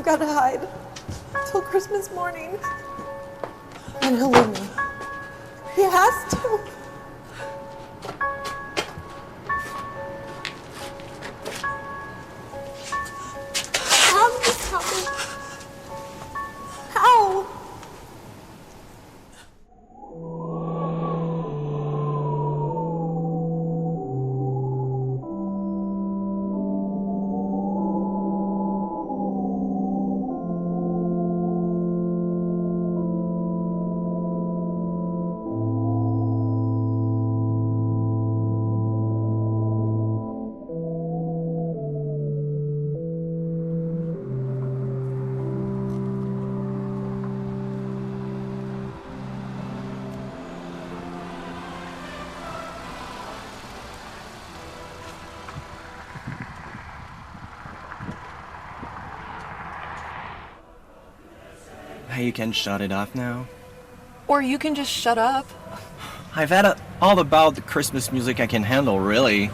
I've got to hide till Christmas morning. And he'll leave me. He has to. How did this happen? How? Hey, you can shut it off now. Or you can just shut up. I've had all about the Christmas music I can handle, really.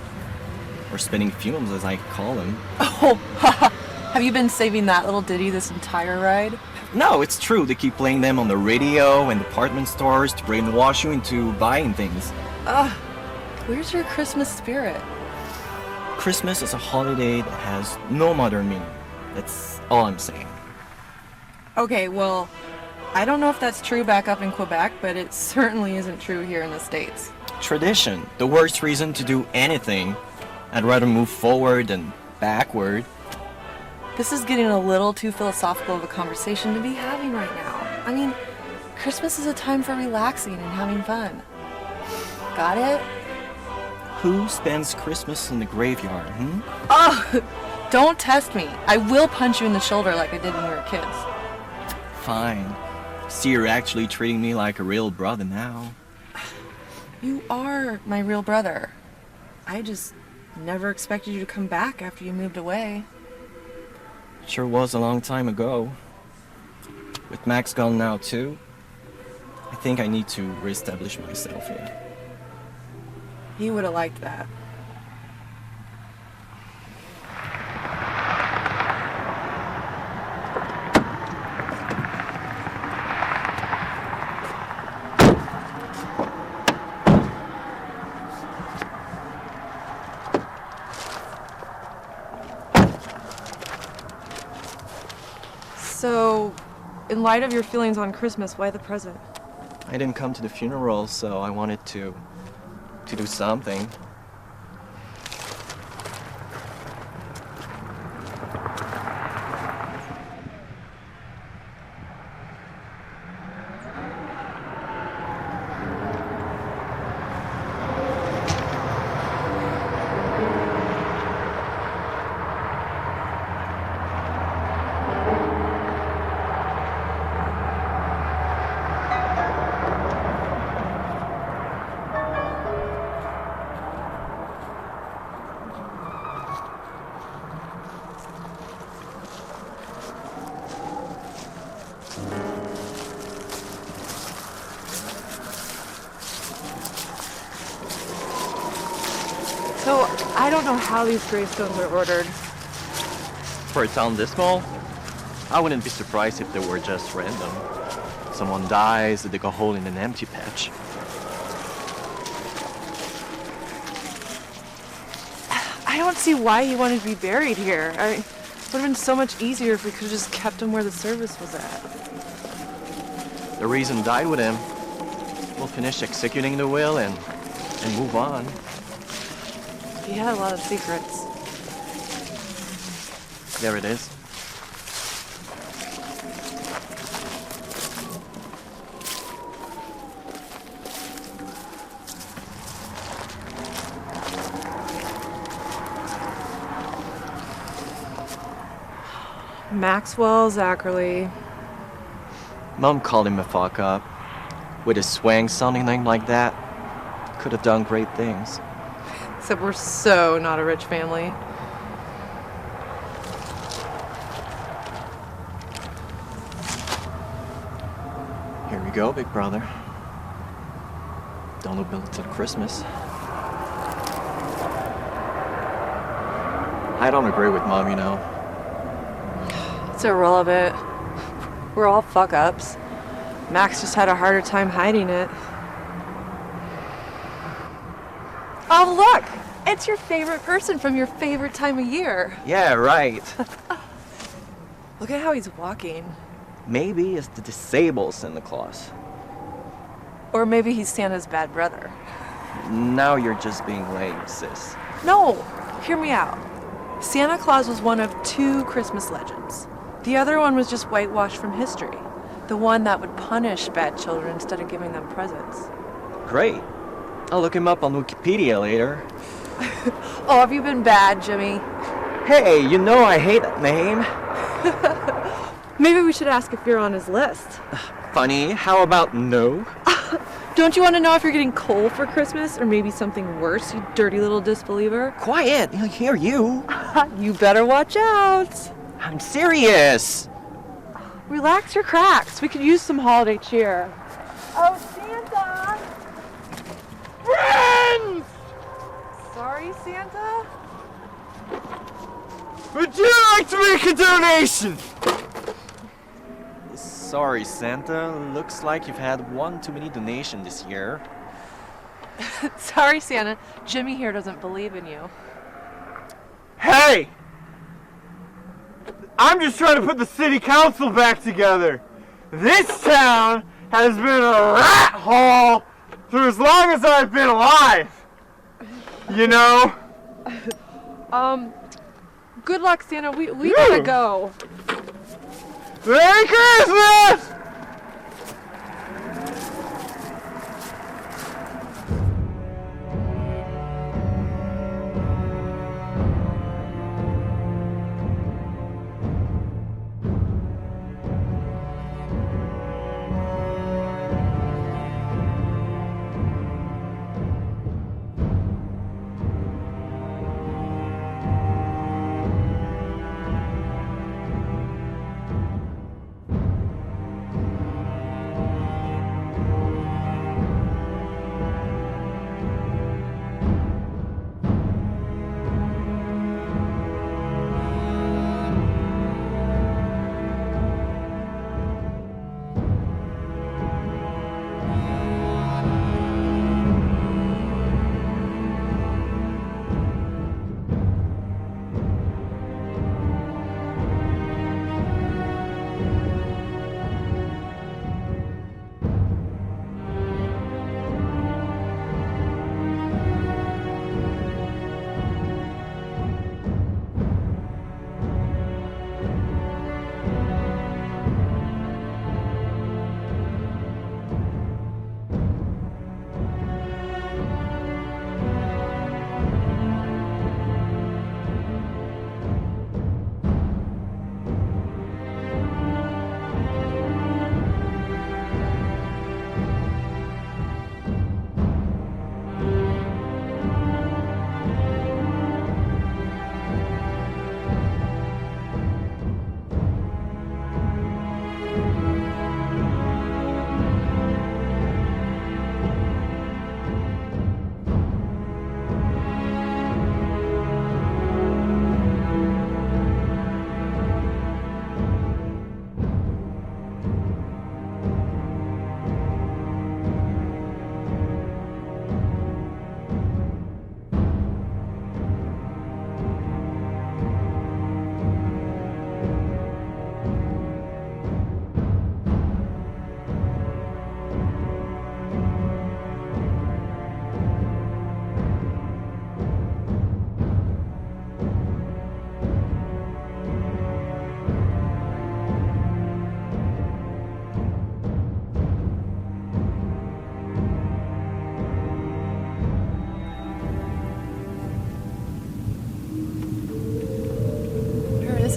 Or spinning fumes, as I call them. Oh, have you been saving that little ditty this entire ride? No, it's true. They keep playing them on the radio and department stores to brainwash you into buying things. Where's your Christmas spirit? Christmas is a holiday that has no modern meaning. That's all I'm saying. Okay, well, I don't know if that's true back up in Quebec, but it certainly isn't true here in the States. Tradition, the worst reason to do anything. I'd rather move forward than backward. This is getting a little too philosophical of a conversation to be having right now. I mean, Christmas is a time for relaxing and having fun. Got it? Who spends Christmas in the graveyard, Oh, don't test me. I will punch you in the shoulder like I did when we were kids. Fine. See, you're actually treating me like a real brother now. You are my real brother. I just never expected you to come back after you moved away. Sure was a long time ago. With Max gone now too, I think I need to reestablish myself here. He would have liked that. So, in light of your feelings on Christmas, why the present? I didn't come to the funeral, so I wanted to do something. So, I don't know how these gravestones are ordered. For a town this small, I wouldn't be surprised if they were just random. Someone dies, they dig a hole in an empty patch. I don't see why he wanted to be buried here. It would have been so much easier if we could have just kept him where the service was at. The reason died with him. We'll finish executing the will and move on. He had a lot of secrets. There it is. Maxwell Zachary. Mom called him a fuck up. With a swang sounding name like that, could have done great things. Except we're so not a rich family. Here we go, big brother. Don't look till Christmas. I don't agree with Mom, you know. It's irrelevant. We're all fuck-ups. Max just had a harder time hiding it. Oh, look! It's your favorite person from your favorite time of year. Yeah, right. Look at how he's walking. Maybe it's the disabled Santa Claus. Or maybe he's Santa's bad brother. Now you're just being lame, sis. No! Hear me out. Santa Claus was one of 2 Christmas legends. The other one was just whitewashed from history. The one that would punish bad children instead of giving them presents. Great. I'll look him up on Wikipedia later. Oh, have you been bad, Jimmy? Hey, you know I hate that name. Maybe we should ask if you're on his list. Funny, how about no? Don't you want to know if you're getting coal for Christmas or maybe something worse, you dirty little disbeliever? Quiet, I hear you. You better watch out. I'm serious. Relax your cracks. We could use some holiday cheer. Oh, Santa! Friends! Sorry, Santa? Would you like to make a donation? Sorry, Santa. Looks like you've had one too many donations this year. Sorry, Santa. Jimmy here doesn't believe in you. Hey! I'm just trying to put the city council back together. This town has been a rat hole for as long as I've been alive. You know? Good luck, Santa. We gotta go. Merry Christmas!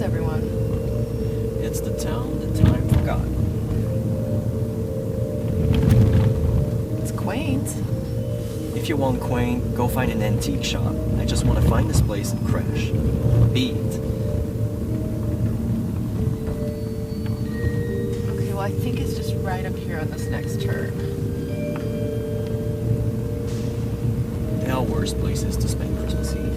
Everyone. It's the town that time forgot. It's quaint. If you want quaint, go find an antique shop. I just want to find this place and crash. Beat. Okay, well, I think it's just right up here on this next turn. There are worse places to spend Christmas Eve.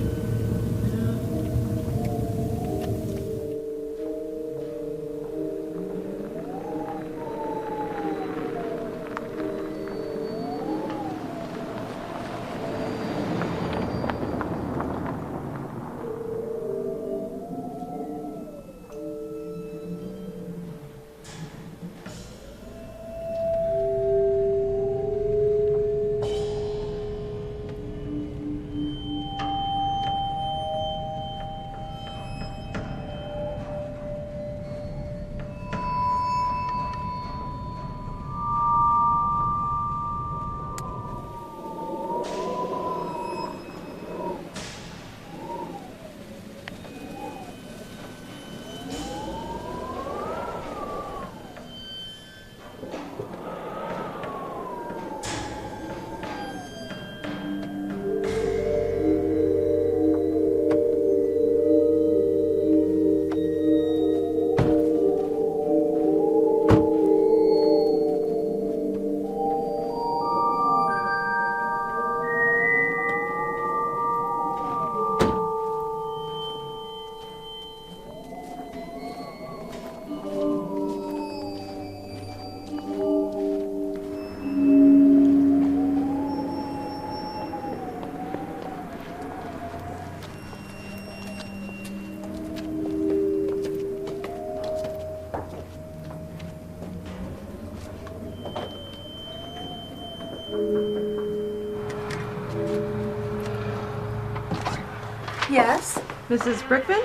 Yes? Mrs. Brickman?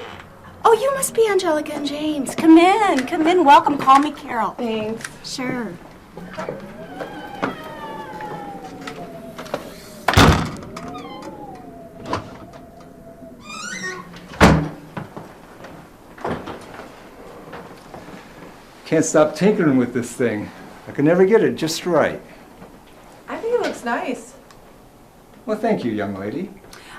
Oh, you must be Angelica and James. Come in. Come in. Welcome. Call me Carol. Thanks. Sure. Can't stop tinkering with this thing. I can never get it just right. I think it looks nice. Well, thank you, young lady.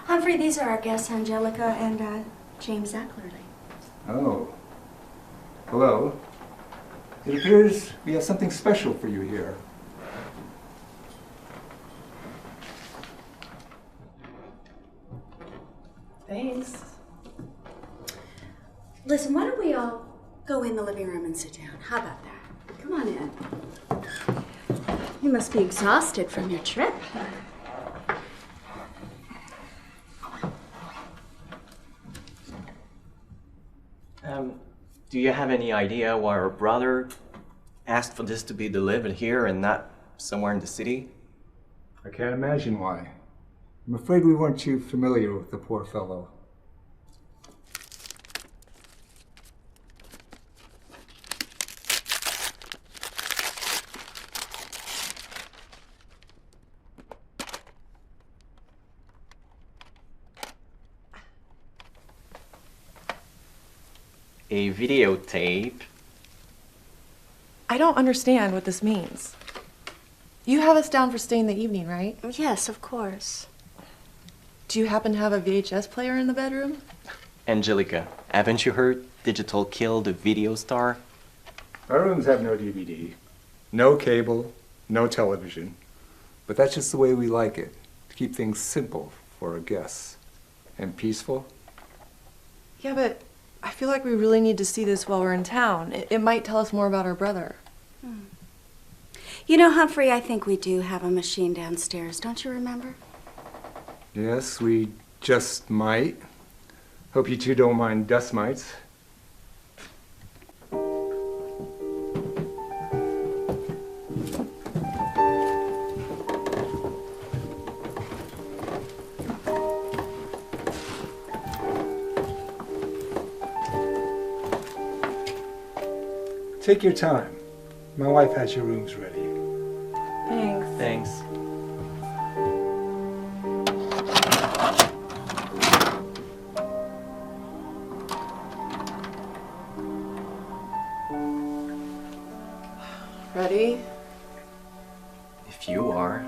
Humphrey, these are our guests, Angelica and James Acklerly. Oh. Hello. It appears we have something special for you here. Thanks. Listen, why don't we all go in the living room and sit down? How about that? Come on in. You must be exhausted from your trip. Do you have any idea why our brother asked for this to be delivered here and not somewhere in the city? I can't imagine why. I'm afraid we weren't too familiar with the poor fellow. A videotape? I don't understand what this means. You have us down for staying the evening, right? Yes, of course. Do you happen to have a VHS player in the bedroom? Angelica, haven't you heard Digital killed the video star? Our rooms have no DVD, no cable, no television. But that's just the way we like it, to keep things simple for our guests. And peaceful. Yeah, but I feel like we really need to see this while we're in town. It might tell us more about our brother. You know, Humphrey, I think we do have a machine downstairs. Don't you remember? Yes, we just might. Hope you two don't mind dust mites. Take your time. My wife has your rooms ready. Thanks. Thanks. Ready? If you are.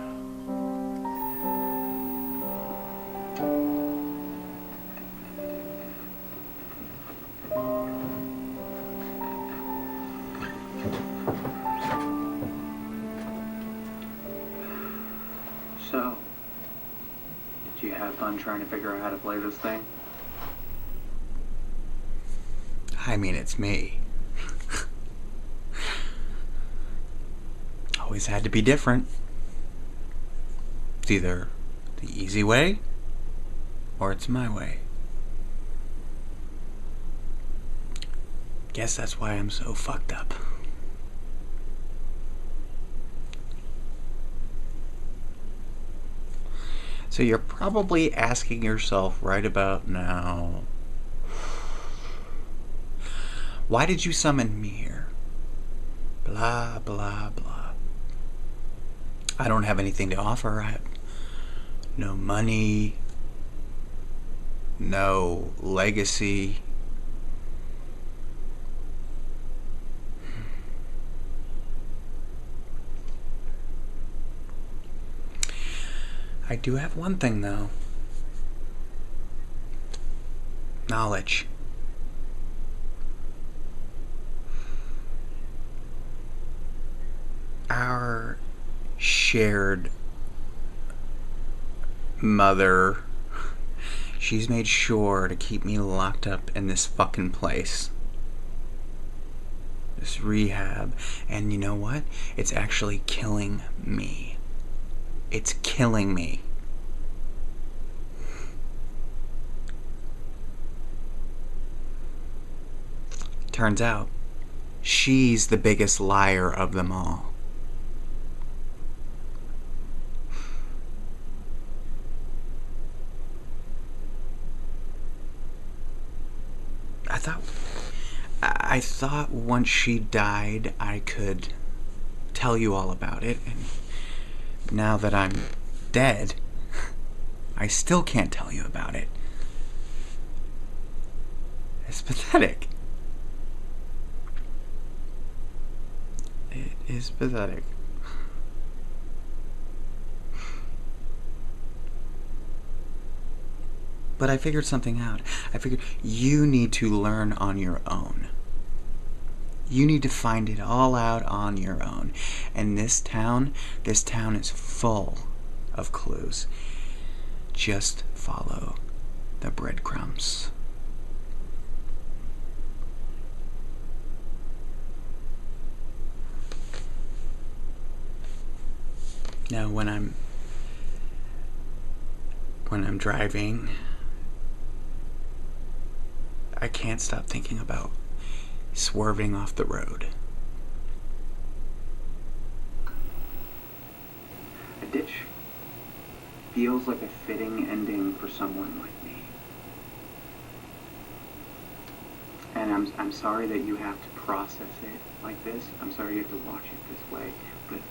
So, did you have fun trying to figure out how to play this thing? I mean, it's me. Always had to be different. It's either the easy way or it's my way. Guess that's why I'm so fucked up. So you're probably asking yourself right about now, why did you summon me here? Blah, blah, blah. I don't have anything to offer. I have no money, no legacy. I do have one thing, though. Knowledge. Our shared mother, she's made sure to keep me locked up in this fucking place. This rehab. And you know what? It's actually killing me. It's killing me. Turns out, she's the biggest liar of them all. I thought once she died, I could tell you all about it, and now that I'm dead, I still can't tell you about it. It's pathetic. It is pathetic. But I figured something out. I figured you need to learn on your own. You need to find it all out on your own. And this town is full of clues. Just follow the breadcrumbs. Now, when I'm driving, I can't stop thinking about swerving off the road. A ditch feels like a fitting ending for someone like me. And I'm sorry that you have to process it like this. I'm sorry you have to watch it this way. But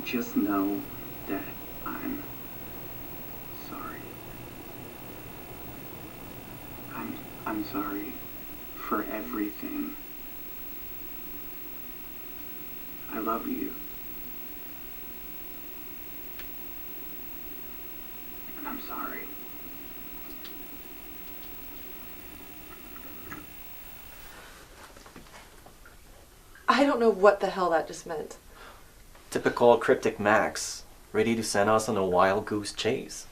just know that I'm sorry. I'm sorry for everything. I love you. And I'm sorry. I don't know what the hell that just meant. Typical cryptic Max, ready to send us on a wild goose chase.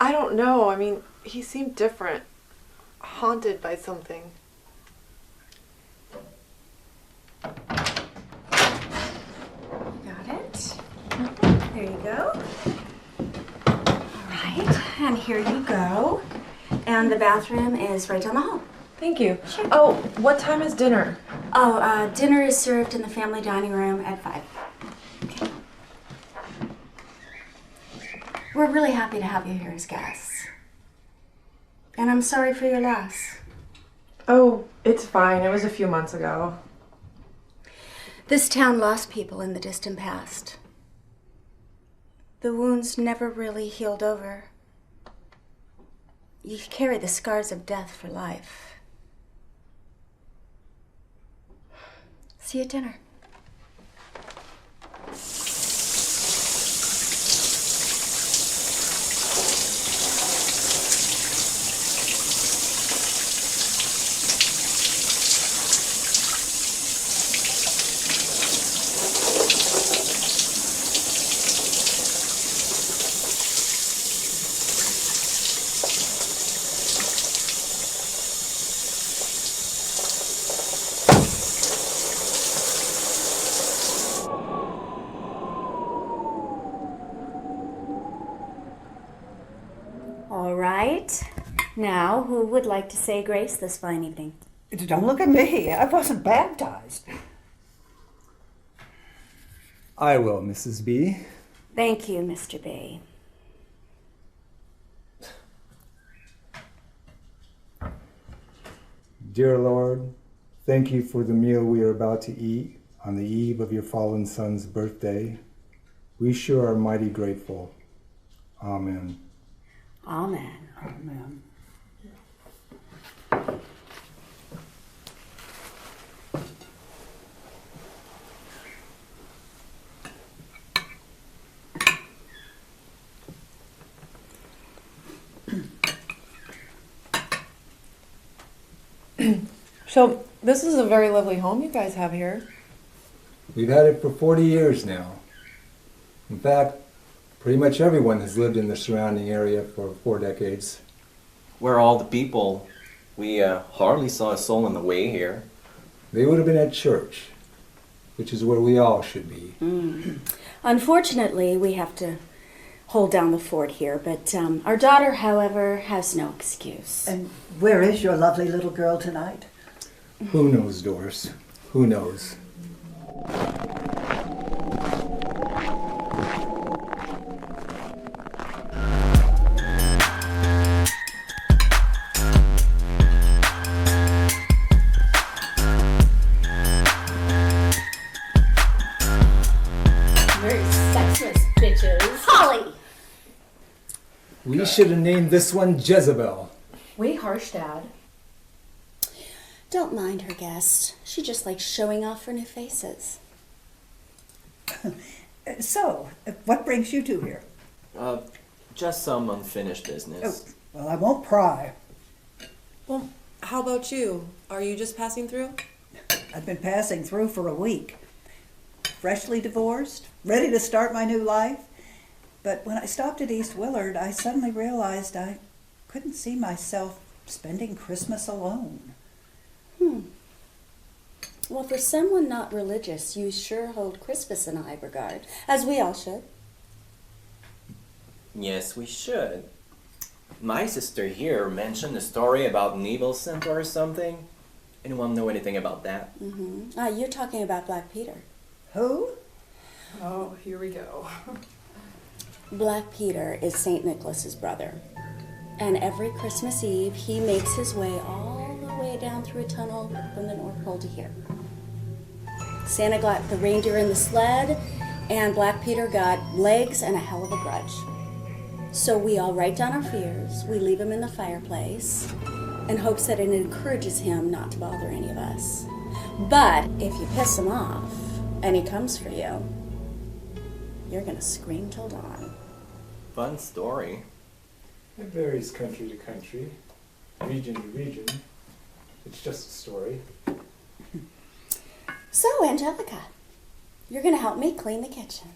I don't know. I mean, he seemed different. Haunted by something. Got it. There you go. All right, and here you go. And the bathroom is right down the hall. Thank you. Sure. Oh, what time is dinner? Oh, dinner is served in the family dining room at 5. Okay. We're really happy to have you here as guests. And I'm sorry for your loss. Oh, it's fine. It was a few months ago. This town lost people in the distant past. The wounds never really healed over. You carry the scars of death for life. See you at dinner. All right. Now, who would like to say grace this fine evening? Don't look at me. I wasn't baptized. I will, Mrs. B. Thank you, Mr. B. Dear Lord, thank you for the meal we are about to eat on the eve of your fallen son's birthday. We sure are mighty grateful. Amen. Amen. Amen. So, this is a very lovely home you guys have here. We've had it for 40 years now. In fact, pretty much everyone has lived in the surrounding area for 4 decades. Where are all the people? We hardly saw a soul on the way here. They would have been at church, which is where we all should be. Unfortunately, we have to hold down the fort here, but our daughter, however, has no excuse. And where is your lovely little girl tonight? Who knows, Doris? Who knows? Merry Sexmas, bitches. Holly! We should have named this one Jezebel. Way harsh, Dad. Don't mind her guest. She just likes showing off her new faces. So, what brings you two here? Just some unfinished business. Oh, well, I won't pry. Well, how about you? Are you just passing through? I've been passing through for a week. Freshly divorced, ready to start my new life. But when I stopped at East Willard, I suddenly realized I couldn't see myself spending Christmas alone. Well, for someone not religious, you sure hold Christmas in high regard, as we all should. Yes, we should. My sister here mentioned a story about an evil Santa or something. Anyone know anything about that? You're talking about Black Peter. Who? Oh, here we go. Black Peter is St. Nicholas's brother. And every Christmas Eve, he makes his way all the way down through a tunnel from the North Pole to here. Santa got the reindeer in the sled, and Black Peter got legs and a hell of a grudge. So we all write down our fears, we leave him in the fireplace, in hopes that it encourages him not to bother any of us. But if you piss him off, and he comes for you, you're gonna scream till dawn. Fun story. It varies country to country, region to region. It's just a story. So, Angelica, you're gonna help me clean the kitchen.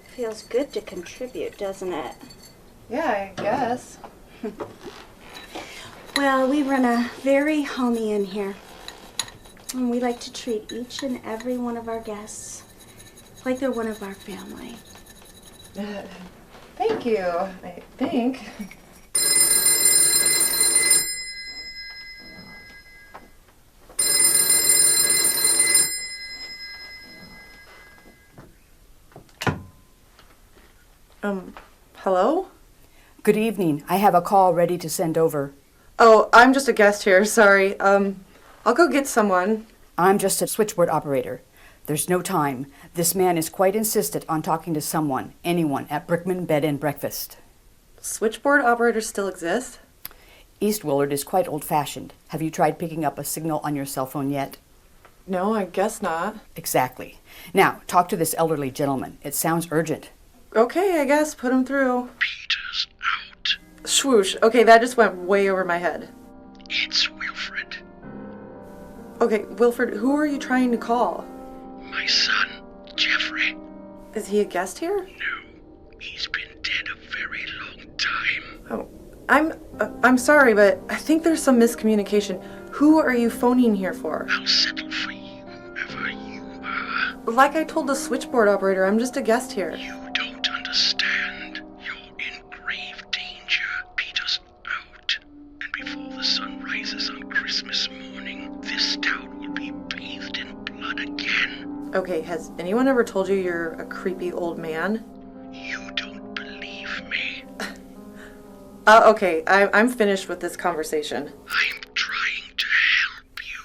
Feels good to contribute, doesn't it? Yeah, I guess. Well, we run a very homey inn here. And we like to treat each and every one of our guests like they're one of our family. Thank you, I think. Hello? Good evening. I have a call ready to send over. Oh, I'm just a guest here, sorry. I'll go get someone. I'm just a switchboard operator. There's no time. This man is quite insistent on talking to someone, anyone, at Brickman Bed and Breakfast. Switchboard operators still exist? East Willard is quite old-fashioned. Have you tried picking up a signal on your cell phone yet? No, I guess not. Exactly. Now, talk to this elderly gentleman. It sounds urgent. Okay, I guess. Put him through. Peter's out. Swoosh. Okay, that just went way over my head. It's Wilfred. Okay, Wilfred, who are you trying to call? My son, Jeffrey. Is he a guest here? No, he's been dead a very long time. Oh, I'm sorry, but I think there's some miscommunication. Who are you phoning here for? I'll settle for you, whoever you are. Like I told the switchboard operator, I'm just a guest here. You don't understand. You're in grave danger. Peter's out. And before the sun rises on Christmas morning, this town will be bathed in blood again. Okay, has anyone ever told you you're a creepy old man? You don't believe me. Okay, I'm finished with this conversation. I'm trying to help you.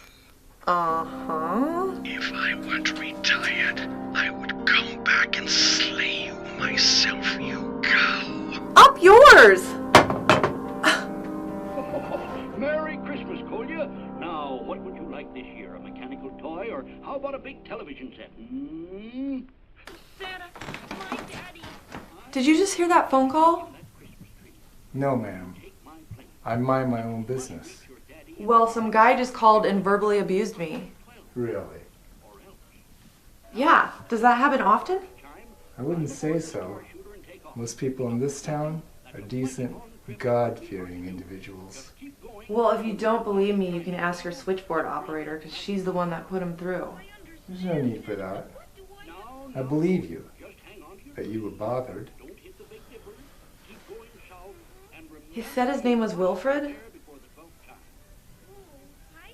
Uh-huh. If I weren't retired, I would come back and slay you myself, you cow. Up yours! Merry Christmas, Kolya. Now, what would you like this year? A mechanical toy, or how about a big television set? Santa, my daddy. Did you just hear that phone call? No, ma'am. I mind my own business. Well, some guy just called and verbally abused me. Really? Yeah, does that happen often? I wouldn't say so. Most people in this town are decent, God-fearing individuals. Well, if you don't believe me, you can ask your switchboard operator, because she's the one that put him through. There's no need for that. I believe you, that you were bothered. He said his name was Wilfred?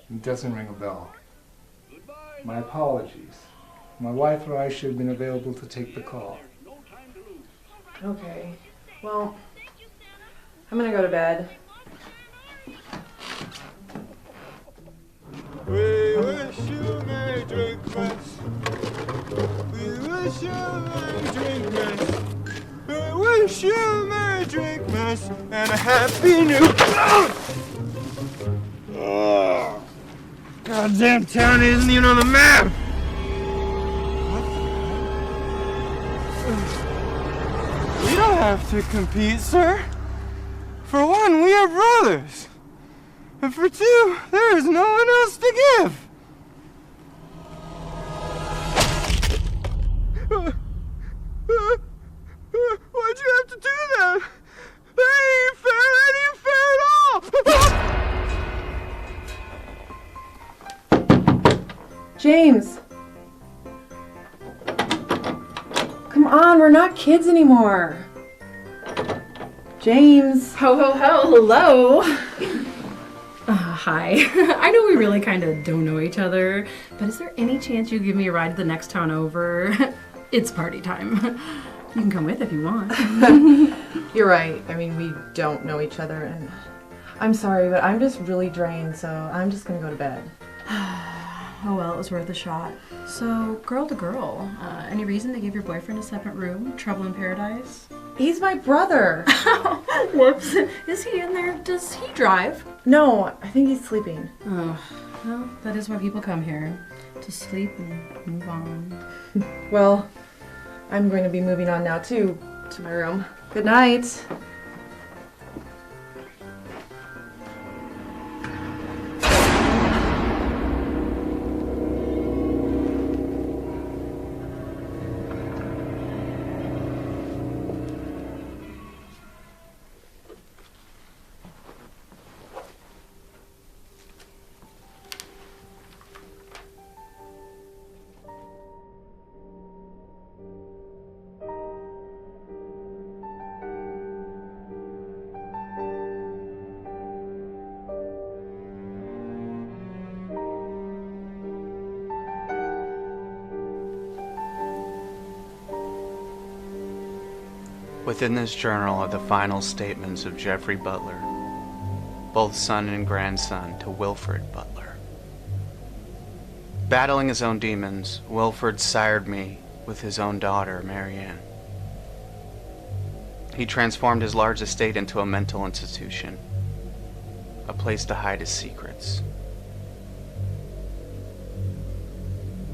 It doesn't ring a bell. My apologies. My wife or I should have been available to take the call. Okay. Well, I'm gonna go to bed. and a happy new... Oh, goddamn town isn't even on the map! We don't have to compete, sir. For one, we are brothers. And for two, there is no one else to give. Why'd you have to do that? That ain't fair. That ain't fair at all. James! Come on, we're not kids anymore. James! Ho, ho, ho, hello! Hi. I know we really kind of don't know each other, but is there any chance you give me a ride to the next town over? It's party time. You can come with if you want. You're right. I mean, we don't know each other, and I'm sorry, but I'm just really drained, so I'm just gonna go to bed. Oh well, it was worth a shot. So, girl to girl, any reason to give your boyfriend a separate room? Trouble in paradise? He's my brother! Whoops. Is he in there? Does he drive? No, I think he's sleeping. Oh, well, that is why people come here. To sleep and move on. Well, I'm going to be moving on now, too, to my room. Good night. Within this journal are the final statements of Jeffrey Butler, both son and grandson to Wilfred Butler. Battling his own demons, Wilfred sired me with his own daughter, Marianne. He transformed his large estate into a mental institution, a place to hide his secrets.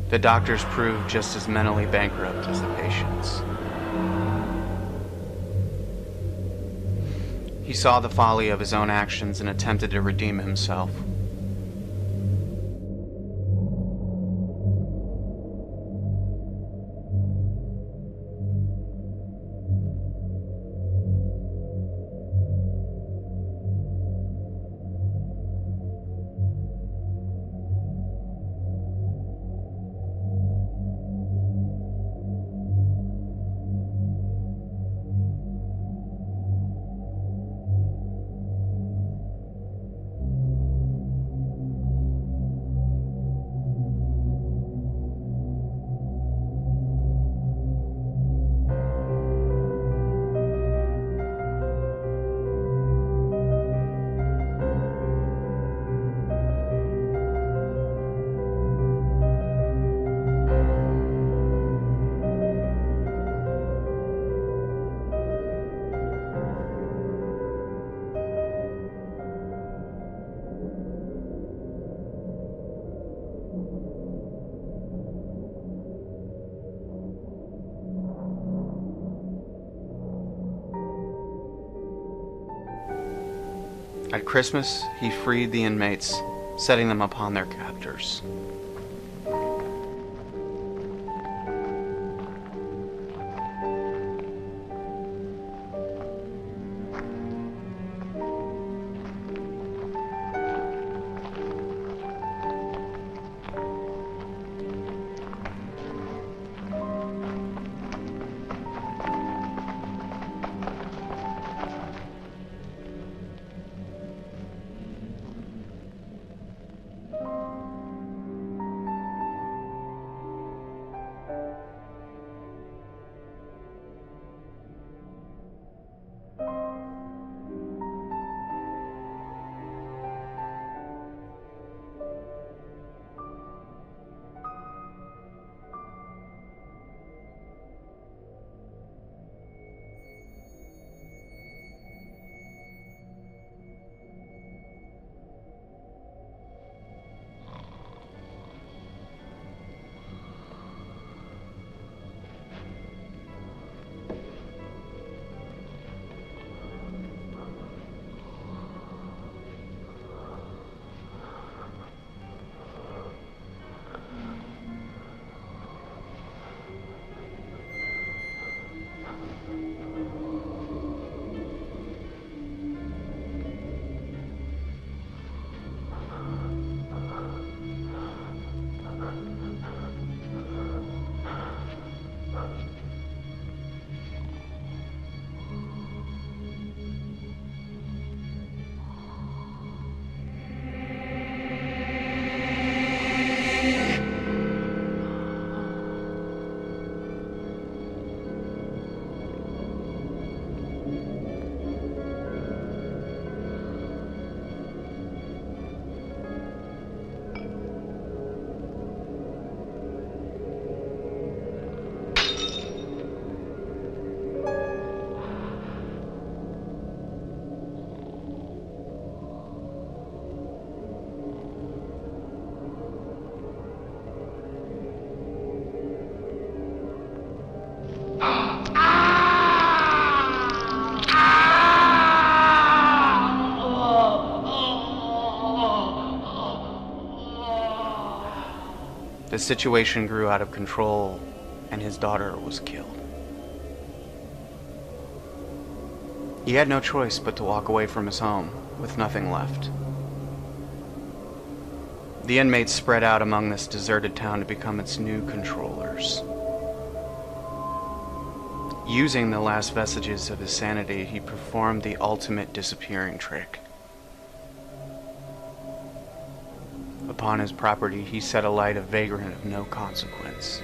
The doctors proved just as mentally bankrupt as the patients. He saw the folly of his own actions and attempted to redeem himself. At Christmas, he freed the inmates, setting them upon their captors. The situation grew out of control, and his daughter was killed. He had no choice but to walk away from his home with nothing left. The inmates spread out among this deserted town to become its new controllers. Using the last vestiges of his sanity, he performed the ultimate disappearing trick. Upon his property, he set alight a vagrant of no consequence.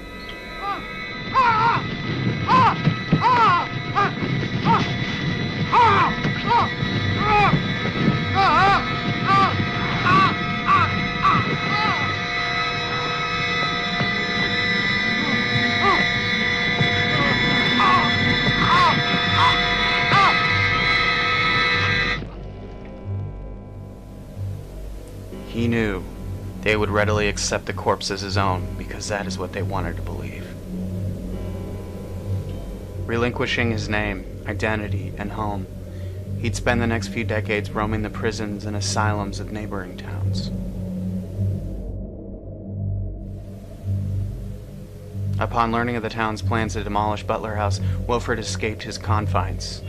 He knew they would readily accept the corpse as his own because that is what they wanted to believe. Relinquishing his name, identity, and home, he'd spend the next few decades roaming the prisons and asylums of neighboring towns. Upon learning of the town's plans to demolish Butler House, Wilfred escaped his confines.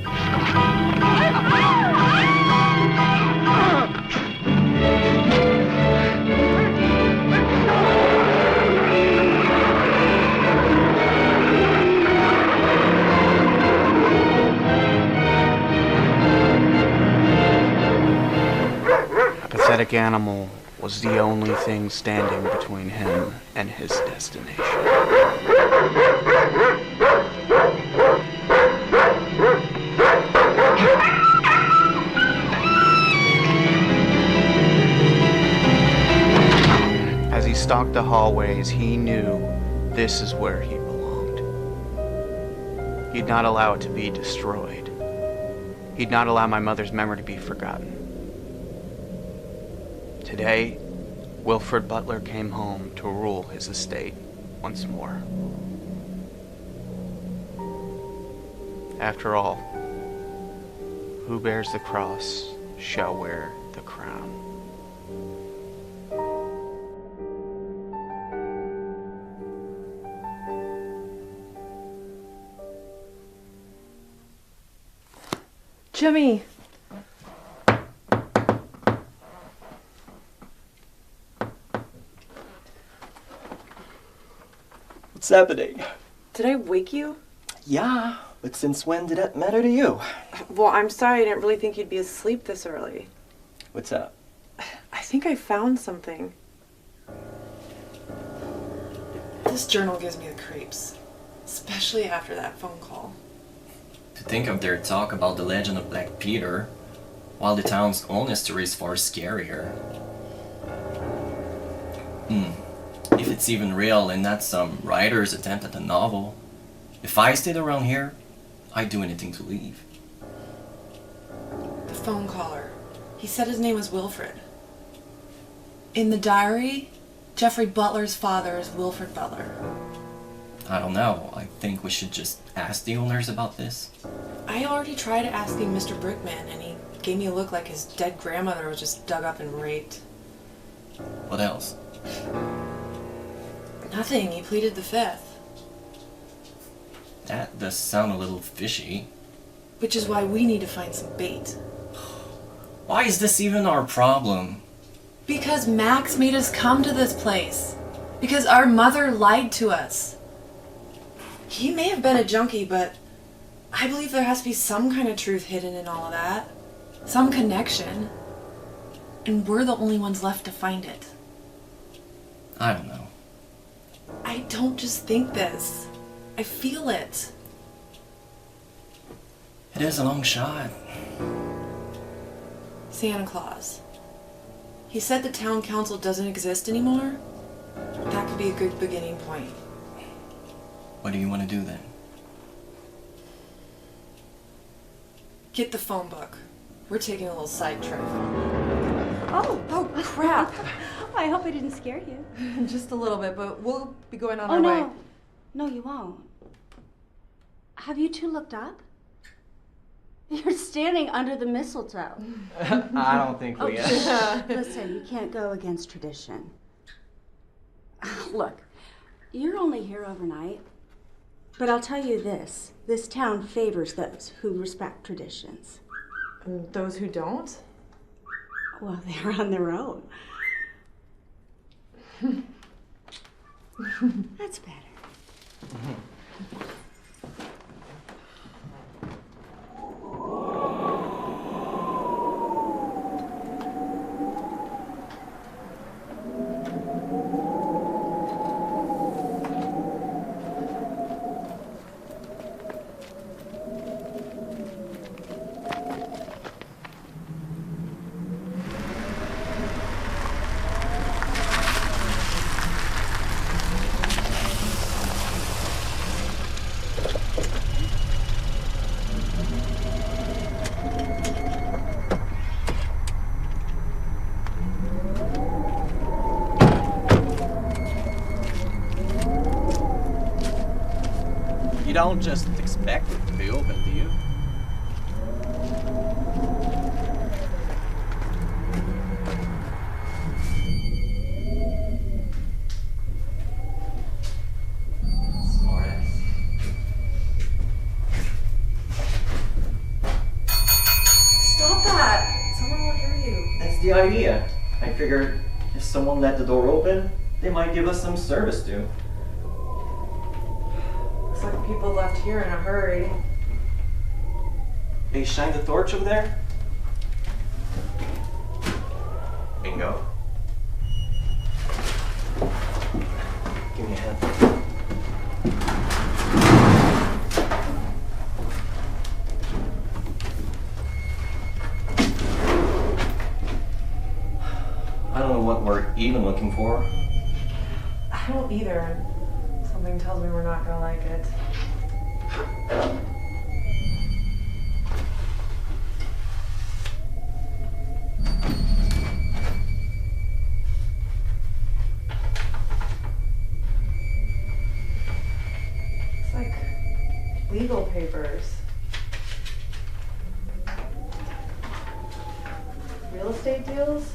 Pathetic animal was the only thing standing between him and his destination. As he stalked the hallways, he knew this is where he belonged. He'd not allow it to be destroyed. He'd not allow my mother's memory to be forgotten. Today, Wilfred Butler came home to rule his estate once more. After all, who bears the cross shall wear the crown. Jimmy! What's happening? Did I wake you? Yeah, but since when did that matter to you? Well, I'm sorry, I didn't really think you'd be asleep this early. What's up? I think I found something. This journal gives me the creeps, especially after that phone call. To think of their talk about the legend of Black Peter, while the town's own history is far scarier. If it's even real and not some writer's attempt at a novel, if I stayed around here, I'd do anything to leave. The phone caller. He said his name was Wilfred. In the diary, Jeffrey Butler's father is Wilfred Butler. I don't know. I think we should just ask the owners about this. I already tried asking Mr. Brickman, and he gave me a look like his dead grandmother was just dug up and raped. What else? Nothing. He pleaded the fifth. That does sound a little fishy. Which is why we need to find some bait. Why is this even our problem? Because Max made us come to this place. Because our mother lied to us. He may have been a junkie, but I believe there has to be some kind of truth hidden in all of that. Some connection. And we're the only ones left to find it. I don't know. I don't just think this. I feel it. It is a long shot. Santa Claus. He said the town council doesn't exist anymore. That could be a good beginning point. What do you want to do then? Get the phone book. We're taking a little side trip. Oh, crap. I hope I didn't scare you. Just a little bit, but we'll be going on Oh, our no. way. No, you won't. Have you two looked up? You're standing under the mistletoe. I don't think we Listen, you can't go against tradition. Look, you're only here overnight, but I'll tell you this town favors those who respect traditions. And those who don't? Well, they're on their own. That's better. You don't just expect it to be open, do you? Stop that! Someone will hear you. That's the idea. I figured if someone let the door open, they might give us some service too. Looks like people left here in a hurry. Hey, shine the torch over there. Bingo. Give me a hand. I don't know what we're even looking for. I don't either. Something tells me we're not gonna like it. It's like legal papers. Real estate deals?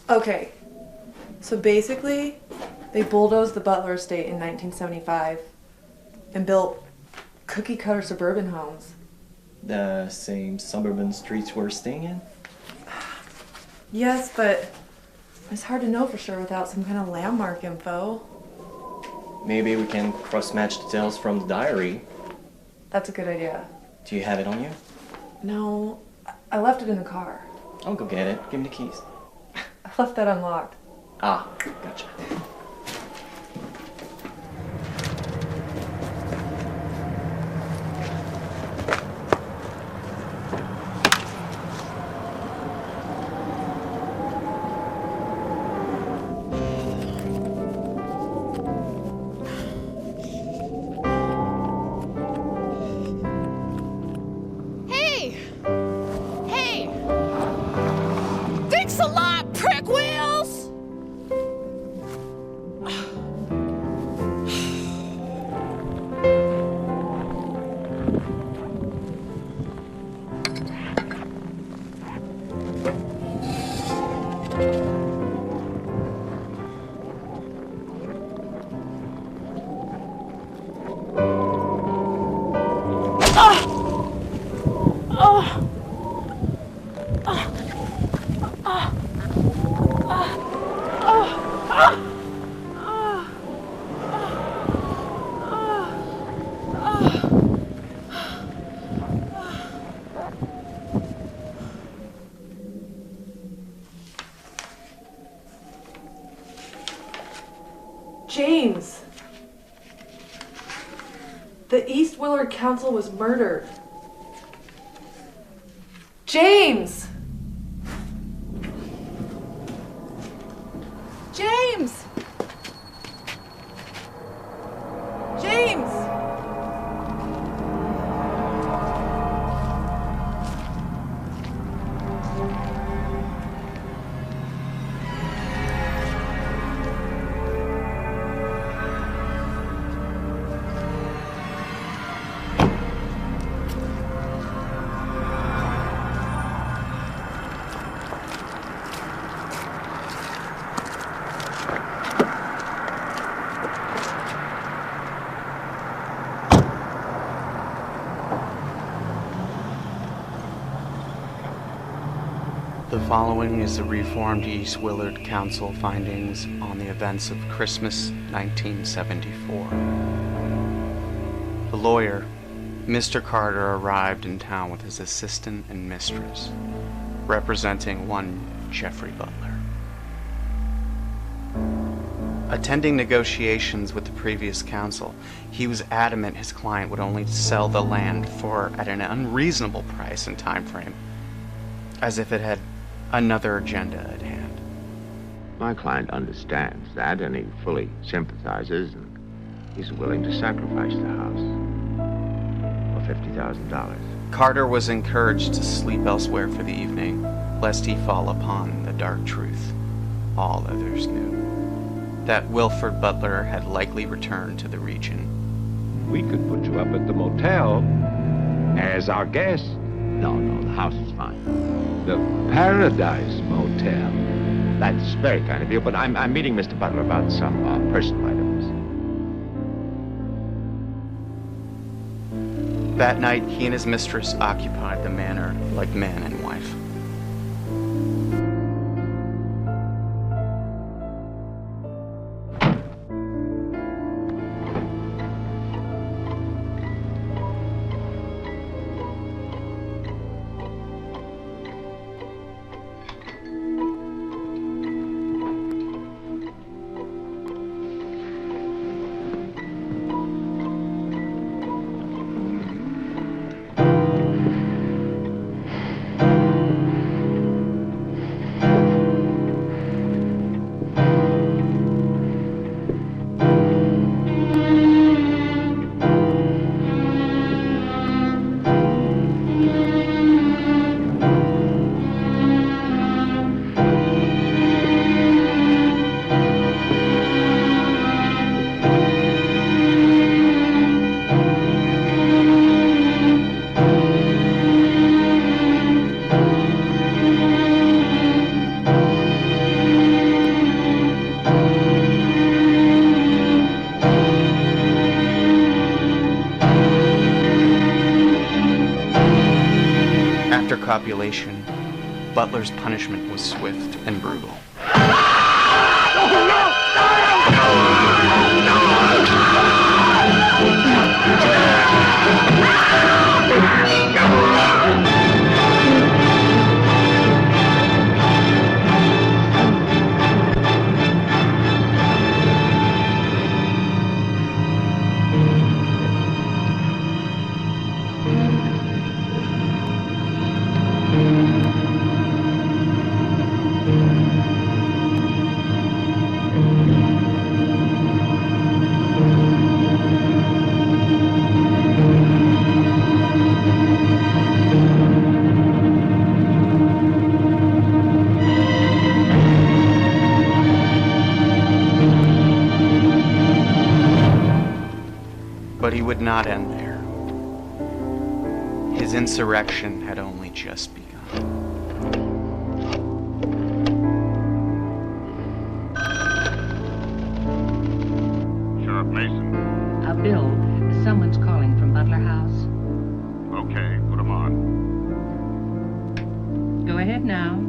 Okay, so basically, they bulldozed the Butler estate in 1975 and built cookie-cutter suburban homes. The same suburban streets we're staying in? Yes, but it's hard to know for sure without some kind of landmark info. Maybe we can cross-match details from the diary. That's a good idea. Do you have it on you? No, I left it in the car. I'll go get it. Give me the keys. I left that unlocked. Ah, gotcha. Hey! Hey! Thanks a lot, prick wheels! James! The East Willard Council was murdered. James! James! James! The following is the Reformed East Willard Council findings on the events of Christmas 1974. The lawyer, Mr. Carter, arrived in town with his assistant and mistress, representing one Jeffrey Butler. Attending negotiations with the previous council, he was adamant his client would only sell the land for at an unreasonable price and time frame, as if it had another agenda at hand. My client understands that, and he fully sympathizes, and he's willing to sacrifice the house for $50,000. Carter was encouraged to sleep elsewhere for the evening, lest he fall upon the dark truth all others knew, that Wilford Butler had likely returned to the region. We could put you up at the motel as our guest. No, the house is fine. The Paradise Motel. That's very kind of you, but I'm meeting Mr. Butler about some personal items. That night, he and his mistress occupied the manor like man and wife. After copulation, Butler's punishment was swift and brutal. But he would not end there. His insurrection had only just begun. Sheriff Mason. Bill, someone's calling from Butler House. Okay, put him on. Go ahead now.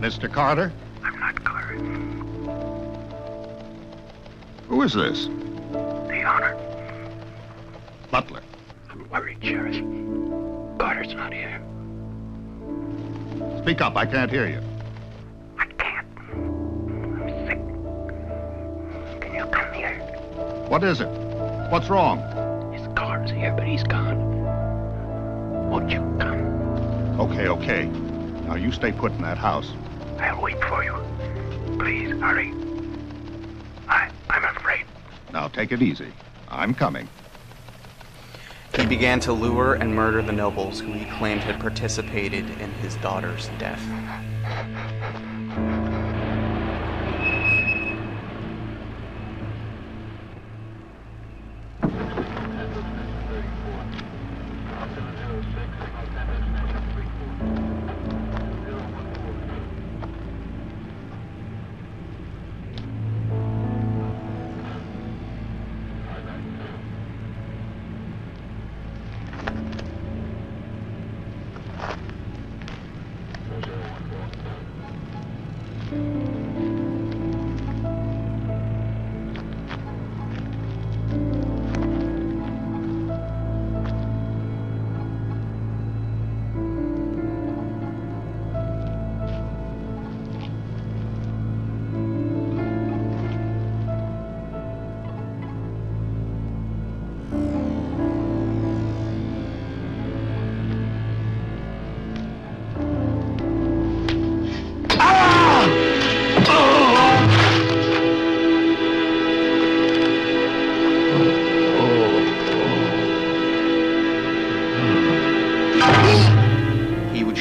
Mr. Carter? I'm not Carter. Who is this? The honor. Butler. I'm worried, Sheriff. Carter's not here. Speak up, I can't hear you. I can't. I'm sick. Can you come here? What is it? What's wrong? His car's here, but he's gone. Won't you come? Okay. Now you stay put in that house. I'll wait for you. Please, hurry. I'm afraid. Now take it easy. I'm coming. He began to lure and murder the nobles who he claimed had participated in his daughter's death.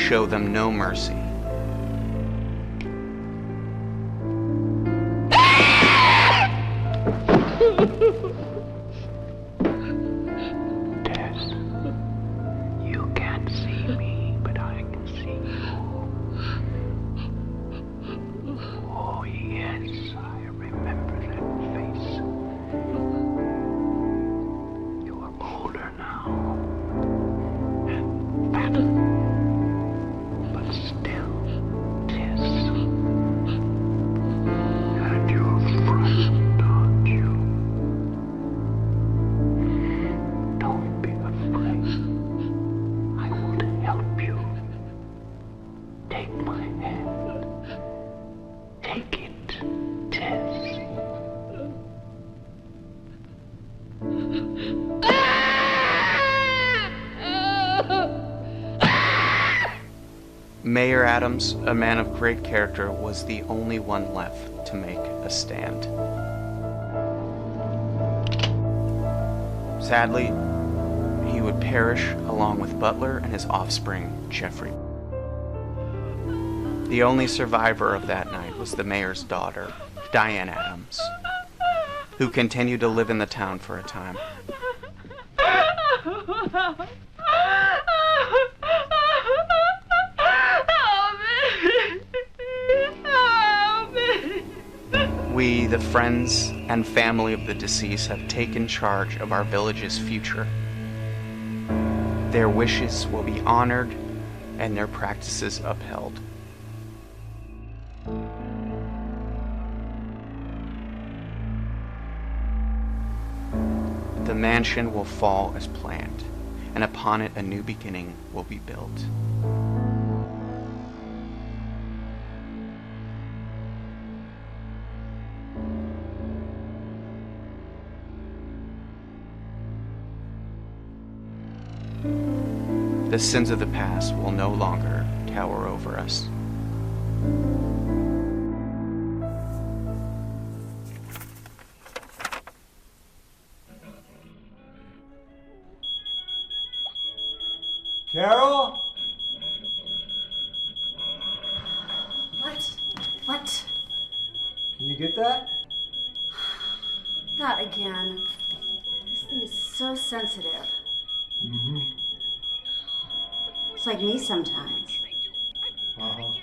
show them no mercy. Tess, you can't see me, but I can see you. Oh yes, I remember that face. You are older now, and fatter, but still Tess. And you're frightened, aren't you? Don't be afraid. I will help you. Take my hand. Take it, Tess. Mayor Adams, a man of great character, was the only one left to make a stand. Sadly, he would perish along with Butler and his offspring, Jeffrey. The only survivor of that night was the mayor's daughter, Diane Adams, who continued to live in the town for a time. We, the friends and family of the deceased, have taken charge of our village's future. Their wishes will be honored and their practices upheld. The mansion will fall as planned, and upon it a new beginning will be built. The sins of the past will no longer tower over us. Carol? What? Can you get that? Not again. This thing is so sensitive. Mm-hmm. It's like me sometimes. Uh-huh.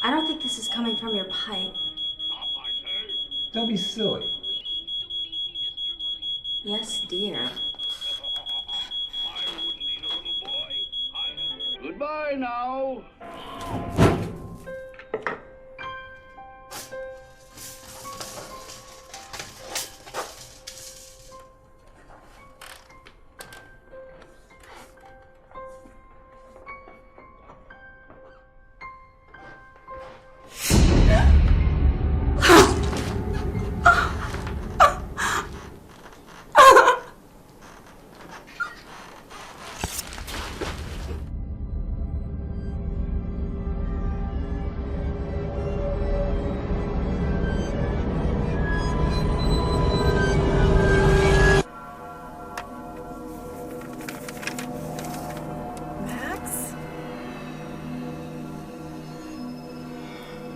I don't think this is coming from your pipe. Don't be silly. Yes, dear. Goodbye now.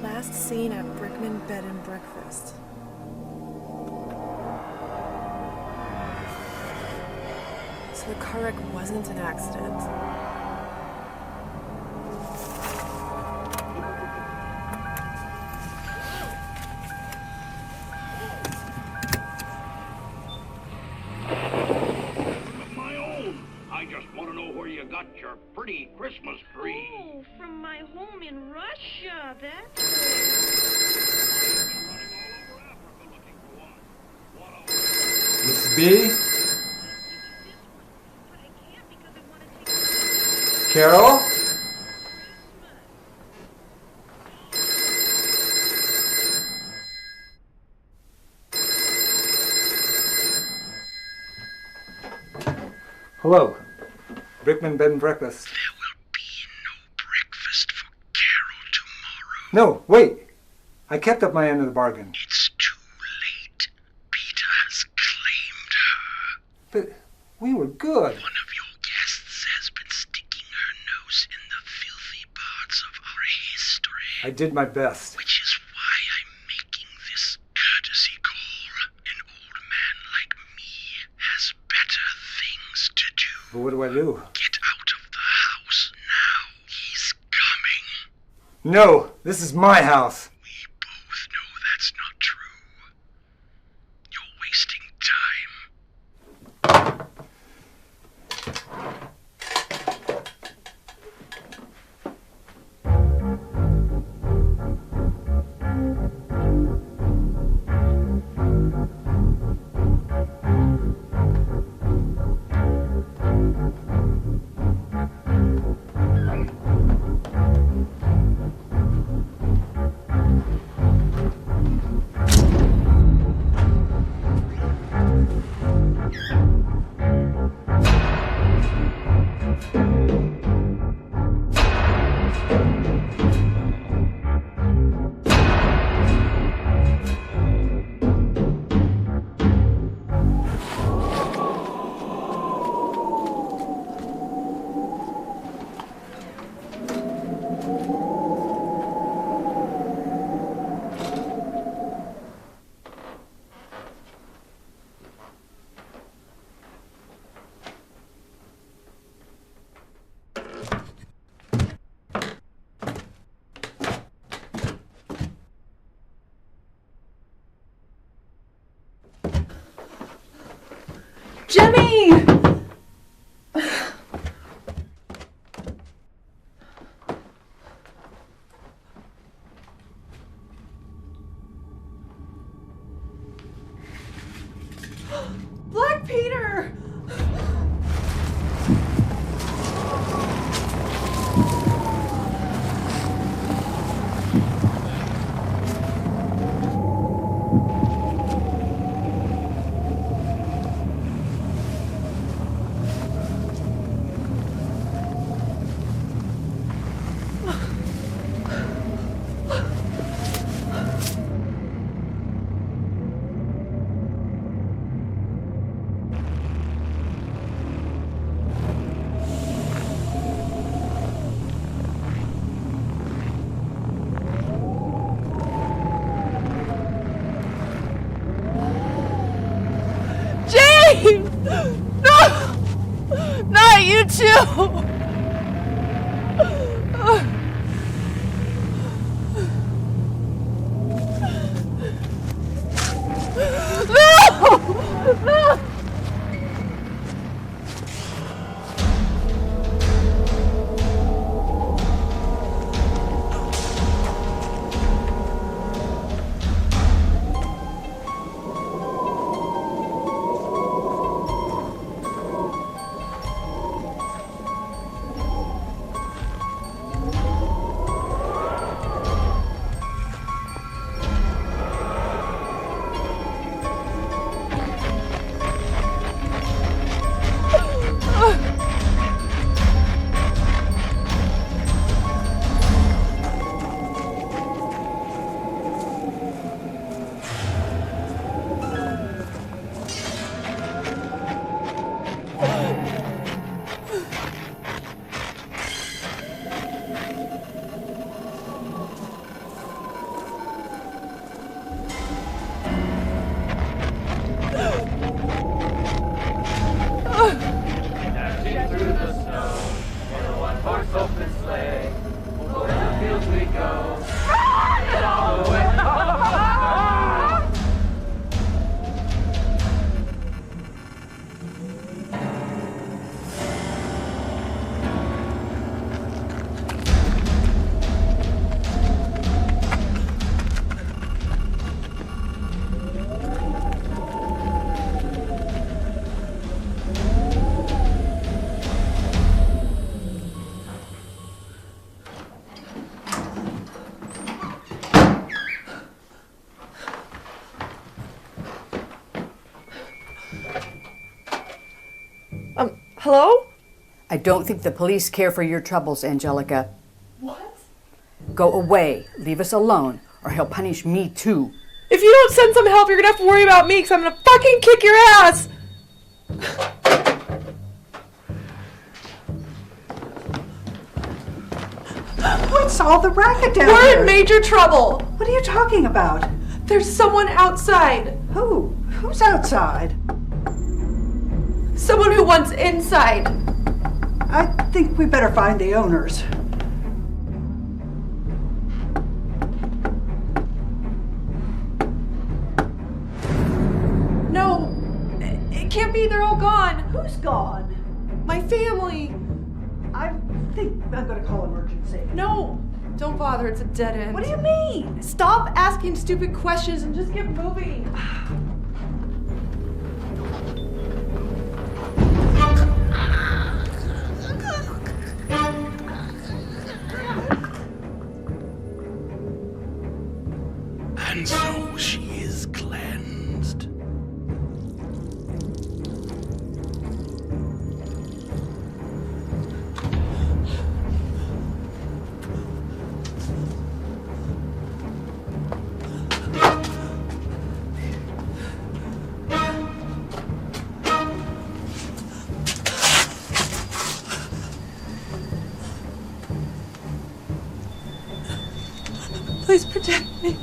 Last seen at Brickman Bed and Breakfast. So the car wreck wasn't an accident. My own. I just want to know where you got your pretty Christmas tree. Oh, from my home in Russia, that's Miss B? Carol? Hello. Brickman Bed and Breakfast. There will be no breakfast for Carol tomorrow. No, wait. I kept up my end of the bargain. It's too late. Peter has claimed her. But we were good. One of your I did my best. Which is why I'm making this courtesy call. An old man like me has better things to do. But what do I do? Get out of the house now. He's coming. No, this is my house. We both know that's not true. You're wasting time. Jimmy! Black Peter! James! No! Not you too! No! No! Hello? I don't think the police care for your troubles, Angelica. What? Go away. Leave us alone, or he'll punish me too. If you don't send some help, you're gonna have to worry about me, because I'm gonna fucking kick your ass! Wait, stop. all the racket down We're here? in major trouble. What are you talking about? There's someone outside. Who? Who's outside? Someone who wants inside. I think we better find the owners. No, it can't be. They're all gone. Who's gone? My family. I think I'm gonna call emergency. No, don't bother. It's a dead end. What do you mean? Stop asking stupid questions and just get moving. And so she is cleansed. Please protect me.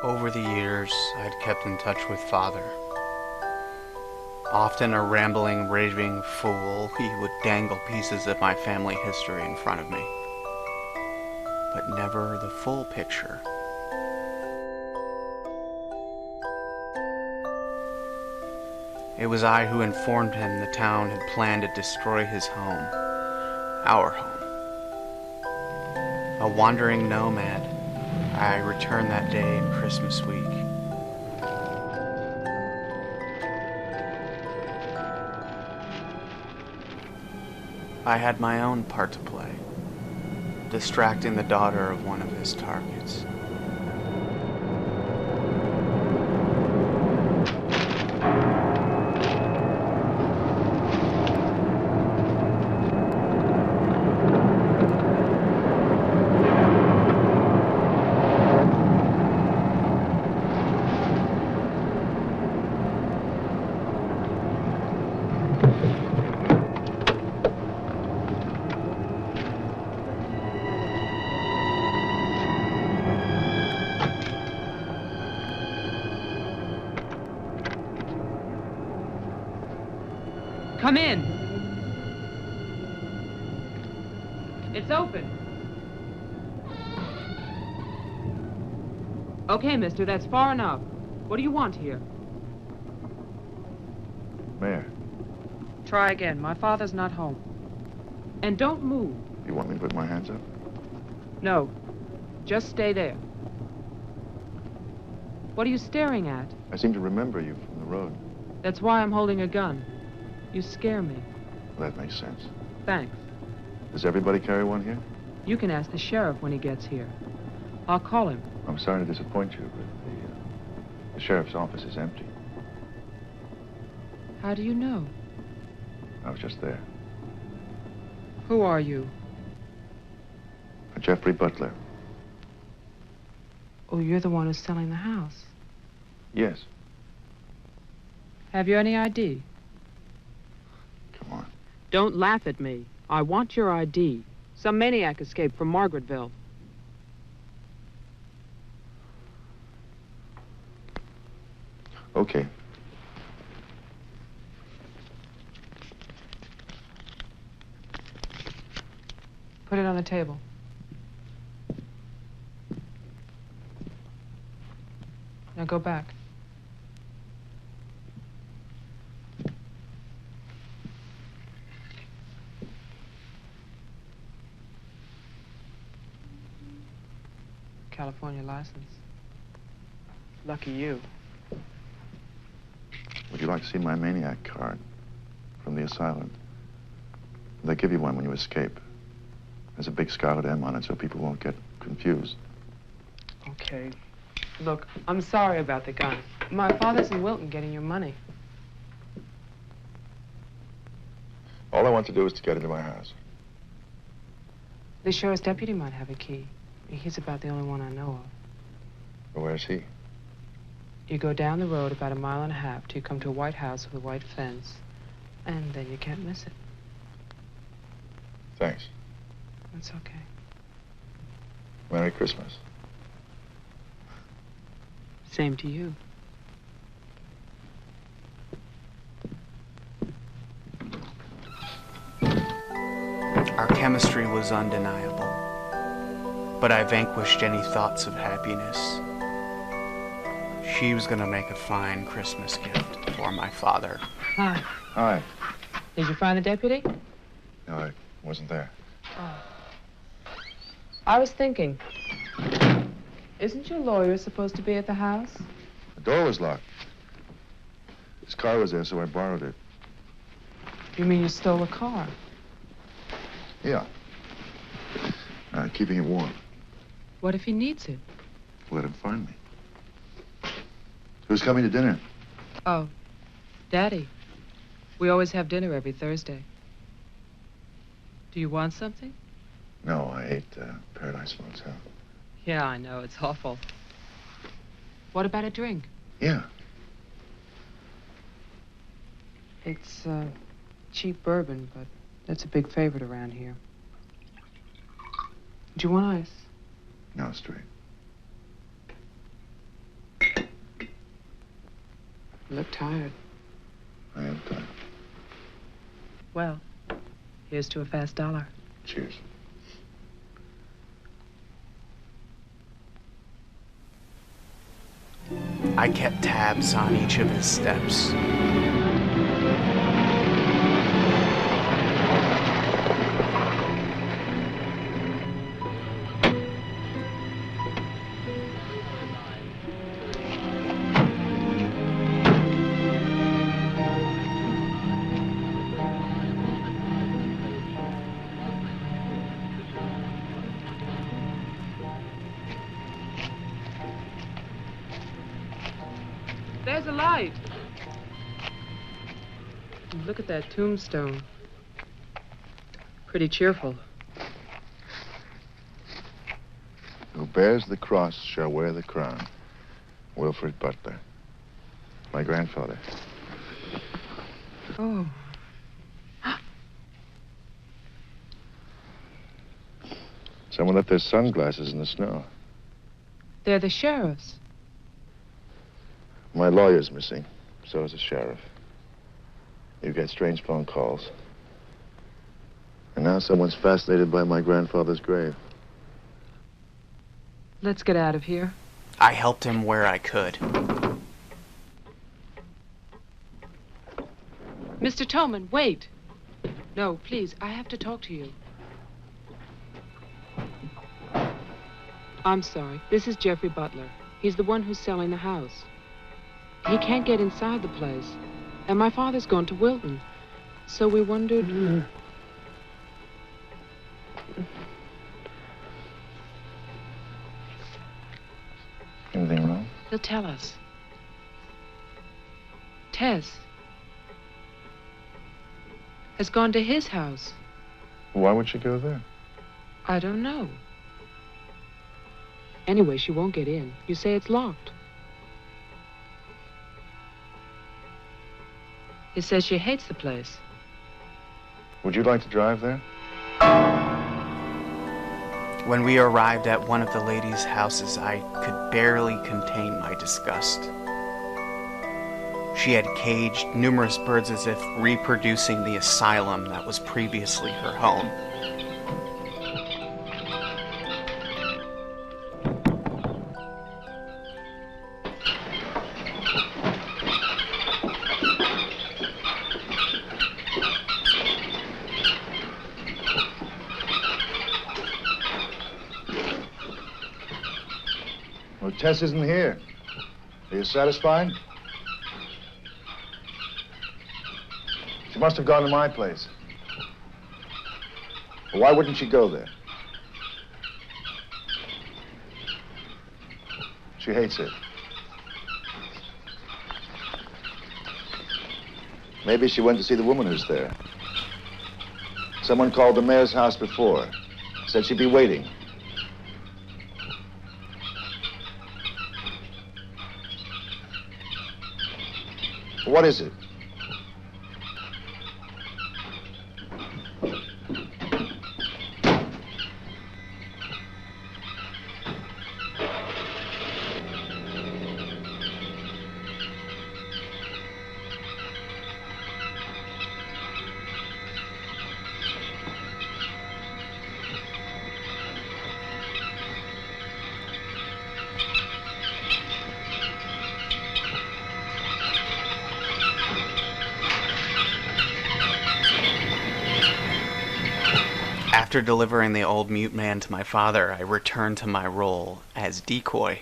Over the years, I'd kept in touch with Father. Often a rambling, raving fool, he would dangle pieces of my family history in front of me. But never the full picture. It was I who informed him the town had planned to destroy his home. Our home. A wandering nomad, I returned that day in Christmas week. I had my own part to play, distracting the daughter of one of his targets. Come in. It's open. Okay, mister, that's far enough. What do you want here? Mayor, Try again. My father's not home. And don't move. you want me to put my hands up? No. Just stay there. What are you staring at? I seem to remember you from the road. That's why I'm holding a gun. You scare me. Well, that makes sense. Thanks. Does everybody carry one here? You can ask the sheriff when he gets here. I'll call him. I'm sorry to disappoint you, but the sheriff's office is empty. How do you know? I was just there. Who are you? Jeffrey Butler. Oh, you're the one who's selling the house. Yes. Have you any ID? Come on. Don't laugh at me. I want your ID. Some maniac escaped from Margaretville. Okay. Put it on the table. Now go back. California license. Lucky you. Would you like to see my maniac card from the asylum? They give you one when you escape. There's a big scarlet M on it so people won't get confused. Okay. Look, I'm sorry about the gun. My father's in Wilton getting your money. All I want to do is to get into my house. The sheriff's deputy might have a key. He's about the only one I know of. But where's he? You go down the road about 1.5 miles till you come to a white house with a white fence, and then you can't miss it. Thanks. That's okay. Merry Christmas. Same to you. Our chemistry was undeniable, but I vanquished any thoughts of happiness. She was gonna make a fine Christmas gift for my father. Hi. Hi. Did you find the deputy? No, I wasn't there. I was thinking, isn't your lawyer supposed to be at the house? The door was locked. His car was there, so I borrowed it. You mean you stole a car? Yeah. Keeping it warm. What if he needs it? Let him find me. Who's coming to dinner? Oh, Daddy. We always have dinner every Thursday. Do you want something? No, I ate Paradise Motel. Yeah, I know. It's awful. What about a drink? Yeah. It's cheap bourbon, but that's a big favorite around here. Do you want ice? No, straight. You look tired. I am tired. Well, here's to a fast dollar. Cheers. I kept tabs on each of his steps. There's a light. Look at that tombstone. Pretty cheerful. Who bears the cross shall wear the crown. Wilfred Butler. My grandfather. Oh. Someone left their sunglasses in the snow. They're the sheriff's. My lawyer's missing. So is the sheriff. You get strange phone calls. And now someone's fascinated by my grandfather's grave. Let's get out of here. I helped him where I could. Mr. Tolman, wait. No, please, I have to talk to you. I'm sorry. This is Jeffrey Butler. He's the one who's selling the house. He can't get inside the place. And my father's gone to Wilton. So we wondered... Anything wrong? He'll tell us. Tess has gone to his house. Why would she go there? I don't know. Anyway, she won't get in. You say it's locked. He says she hates the place. Would you like to drive there? When we arrived at one of the ladies' houses, I could barely contain my disgust. She had caged numerous birds as if reproducing the asylum that was previously her home. Well, Tess isn't here. Are you satisfied? She must have gone to my place. Well, why wouldn't she go there? She hates it. Maybe she went to see the woman who's there. Someone called the mayor's house before. Said she'd be waiting. What is it? After delivering the old mute man to my father, I returned to my role as decoy.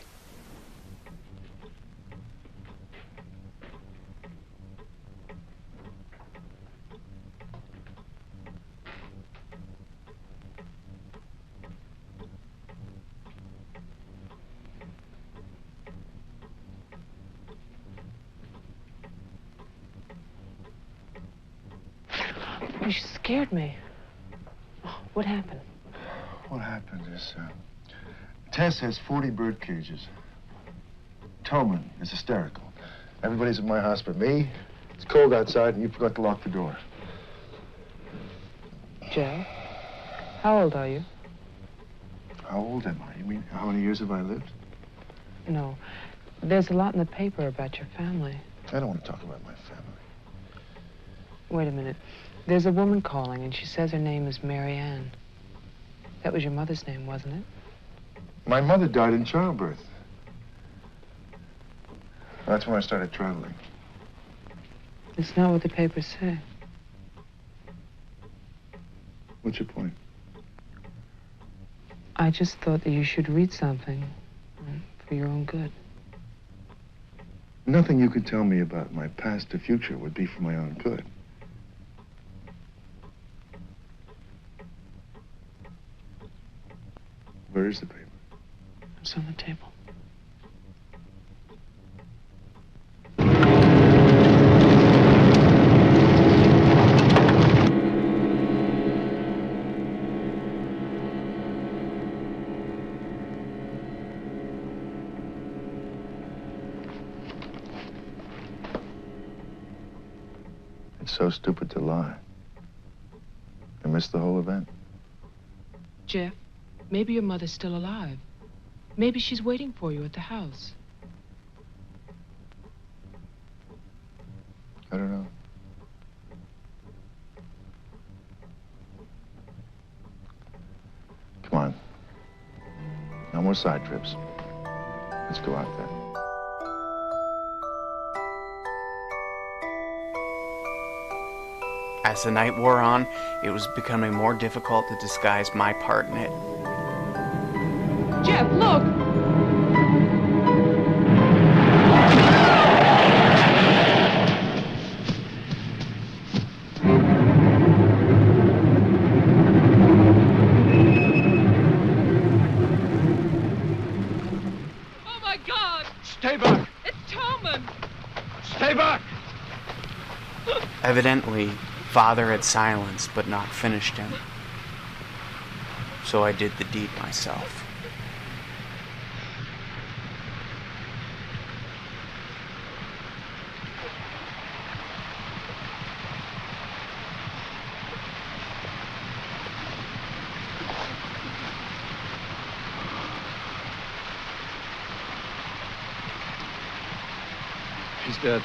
You scared me. What happened? What happened is, Tess has 40 bird cages. Tolman is hysterical. Everybody's at my house but me. It's cold outside and you forgot to lock the door. Joe, how old are you? How old am I? You mean, how many years have I lived? No. There's a lot in the paper about your family. I don't want to talk about my family. Wait a minute. There's a woman calling, and she says her name is Mary Ann. That was your mother's name, wasn't it? My mother died in childbirth. That's when I started traveling. It's not what the papers say. What's your point? I just thought that you should read something for your own good. Nothing you could tell me about my past or future would be for my own good. Where is the paper? It's on the table. It's so stupid to lie. I missed the whole event. Jeff, maybe your mother's still alive. Maybe she's waiting for you at the house. I don't know. Come on. No more side trips. Let's go out there. As the night wore on, it was becoming more difficult to disguise my part in it. Jeff, look! Oh my God! Stay back! It's Tolman! Stay back! Evidently, Father had silenced but not finished him. So I did the deed myself. He's dead.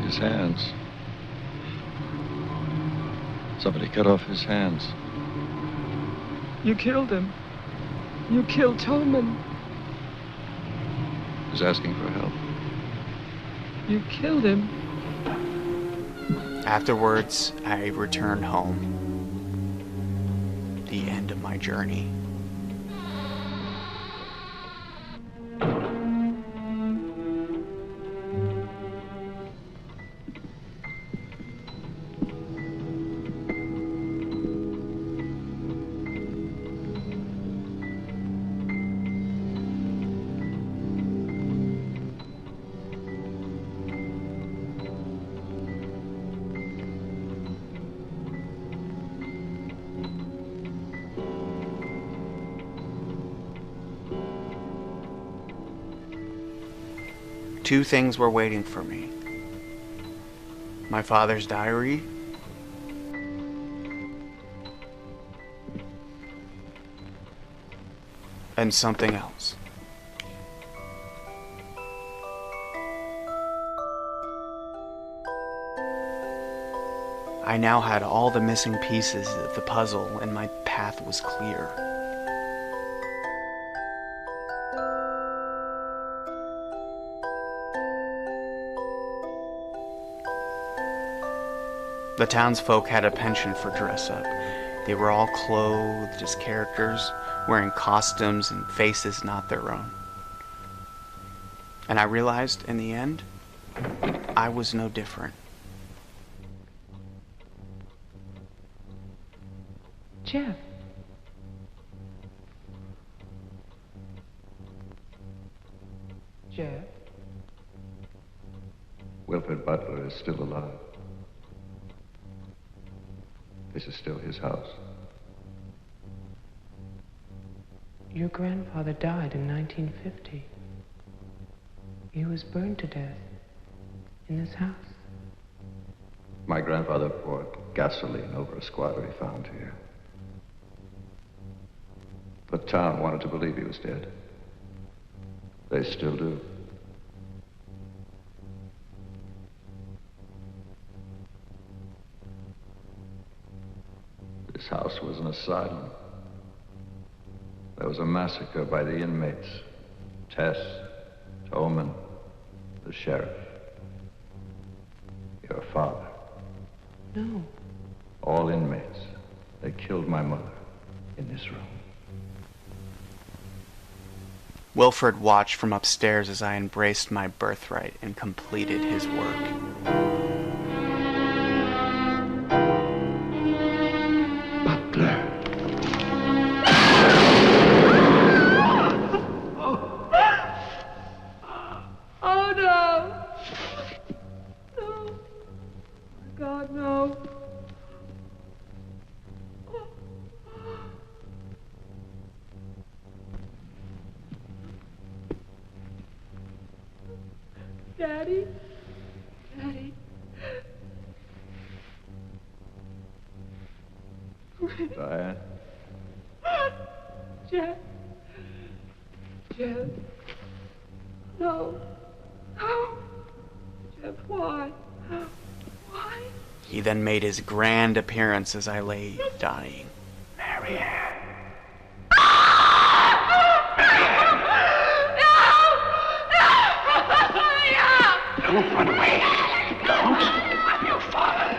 His hands. Somebody cut off his hands. You killed him. You killed Tolman. He's asking for help. You killed him. Afterwards, I returned home. The end of my journey. Two things were waiting for me. My father's diary and something else. I now had all the missing pieces of the puzzle and my path was clear. The townsfolk had a penchant for dress-up. They were all clothed as characters, wearing costumes and faces not their own. And I realized, in the end, I was no different. Jeff. Jeff. Wilfred Butler is still alive. This is still his house. Your grandfather died in 1950. He was burned to death in this house. My grandfather poured gasoline over a squatter he found here. The town wanted to believe he was dead. They still do. This house was an asylum. There was a massacre by the inmates. Tess, Tolman, the sheriff. Your father. No. All inmates. They killed my mother in this room. Wilfred watched from upstairs as I embraced my birthright and completed his work. Oh no! No. God, no. Daddy? Daddy? Diane? Jeff? Jeff? No. No. Jeff, why? Why? He then made his grand appearance as I lay dying. Don't run away. Don't. I'm your father.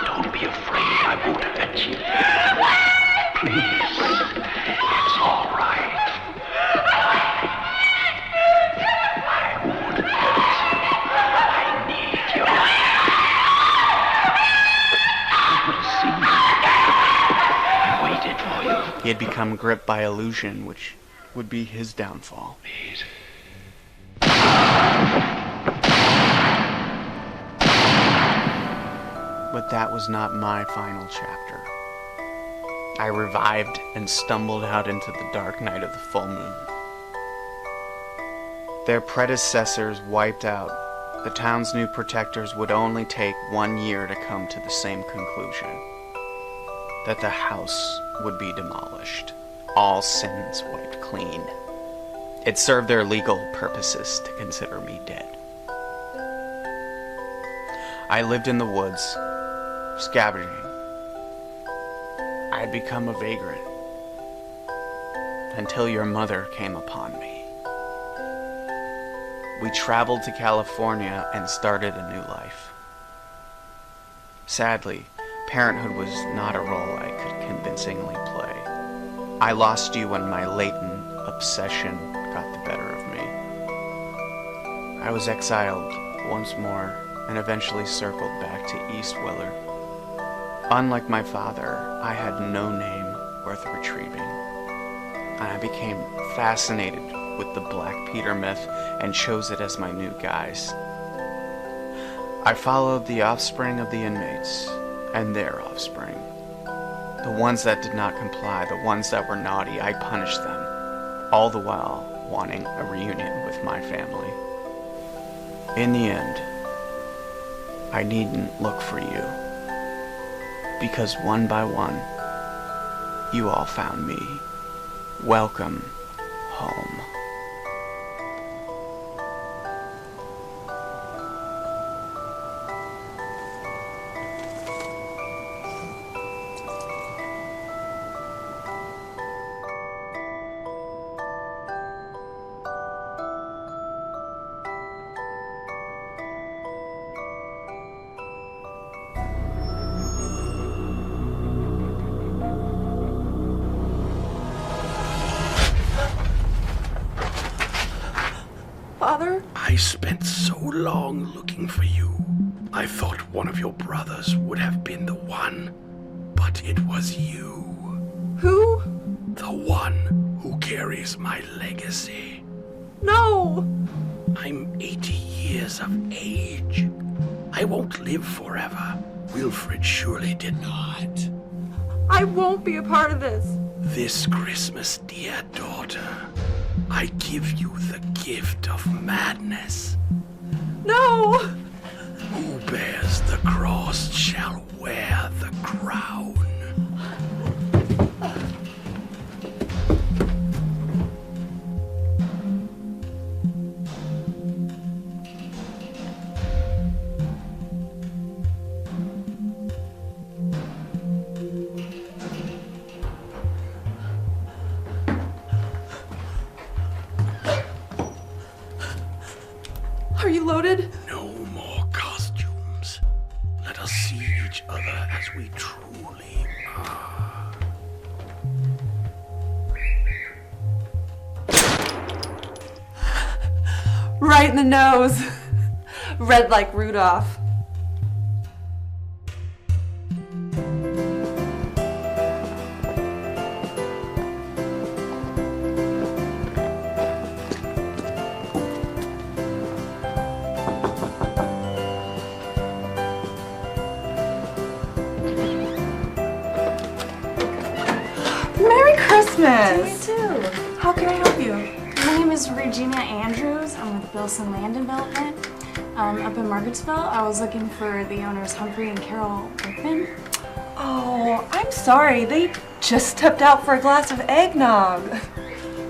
Don't be afraid. I won't hurt you. Please. It's all right. I won't hurt you. I need you. I want to see you. I waited for you. He had become gripped by illusion, which would be his downfall. Please. But that was not my final chapter. I revived and stumbled out into the dark night of the full moon. Their predecessors wiped out. The town's new protectors would only take 1 year to come to the same conclusion. That the house would be demolished. All sins wiped clean. It served their legal purposes to consider me dead. I lived in the woods, scavenging. I had become a vagrant until your mother came upon me. We traveled to California and started a new life. Sadly, parenthood was not a role I could convincingly play. I lost you when my latent obsession got the better of me. I was exiled once more and eventually circled back to East Willard. Unlike my father, I had no name worth retrieving. I became fascinated with the Black Peter myth and chose it as my new guise. I followed the offspring of the inmates and their offspring. The ones that did not comply, the ones that were naughty, I punished them, all the while wanting a reunion with my family. In the end, I needn't look for you, because one by one, you all found me. Welcome home. Father? I spent so long looking for you. I thought one of your brothers would have been the one, but it was you. Who? The one who carries my legacy. No! I'm 80 years of age. I won't live forever. Wilfred surely did not. I won't be a part of this. This Christmas, dear daughter, I give you the gift of madness. No! Who bears the cross shall wear the crown. Are you loaded? No more costumes. Let us see each other as we truly are. Right in the nose. Red like Rudolph. Merry Christmas! To you too. How can I help you? My name is Regina Andrews. I'm with Bilson Land Development. Up in Margarettsville, I was looking for the owners Humphrey and Carol Brickman. Oh, I'm sorry. They just stepped out for a glass of eggnog.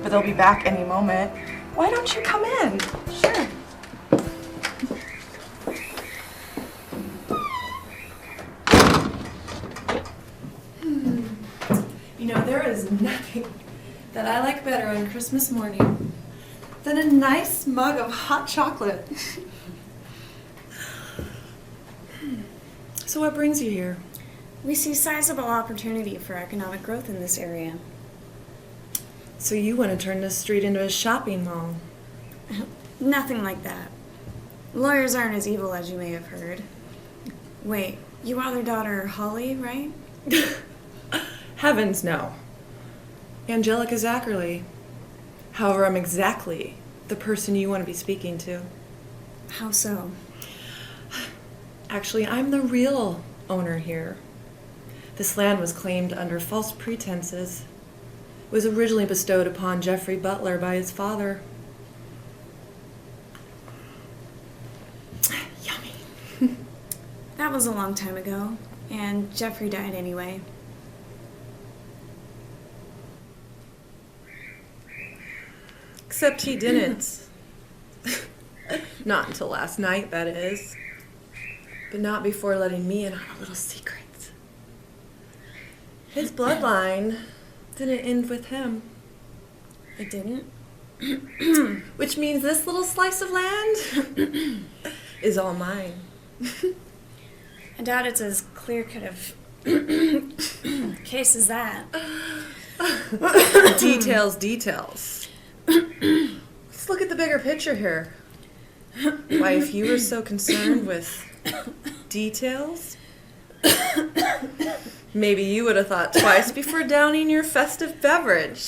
But they'll be back any moment. Why don't you come in? Sure. You know, there is nothing that I like better on Christmas morning than a nice mug of hot chocolate. So what brings you here? We see sizable opportunity for economic growth in this area. So you want to turn this street into a shopping mall? Nothing like that. Lawyers aren't as evil as you may have heard. Wait, you are their daughter Holly, right? Heavens, no. Angelica Zachary. However, I'm exactly the person you want to be speaking to. How so? Actually, I'm the real owner here. This land was claimed under false pretenses. It was originally bestowed upon Jeffrey Butler by his father. Yummy. That was a long time ago, and Jeffrey died anyway. Except he didn't. Not until last night, that is. but not before letting me in on a little secret. His bloodline didn't end with him. It didn't? Which means this little slice of land is all mine. I doubt it's as clear-cut of case as that. Details. Let's look at the bigger picture here. Why, if you were so concerned with details, maybe you would have thought twice before downing your festive beverage.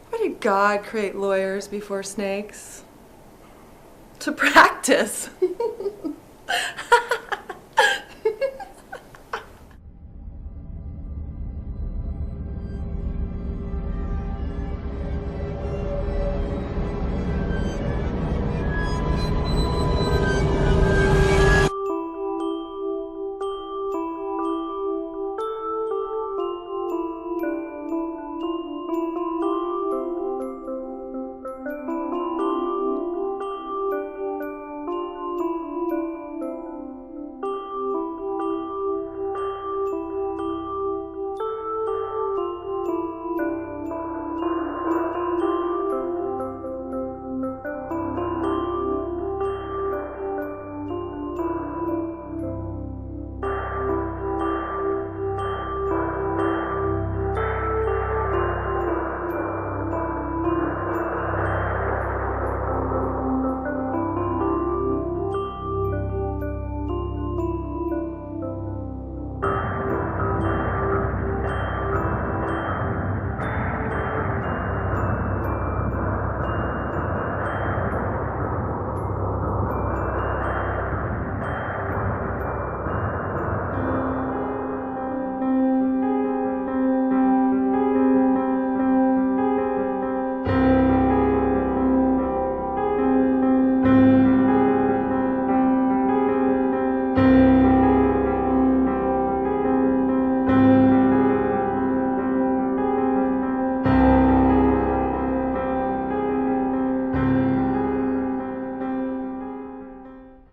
Why did God create lawyers before snakes? To practice.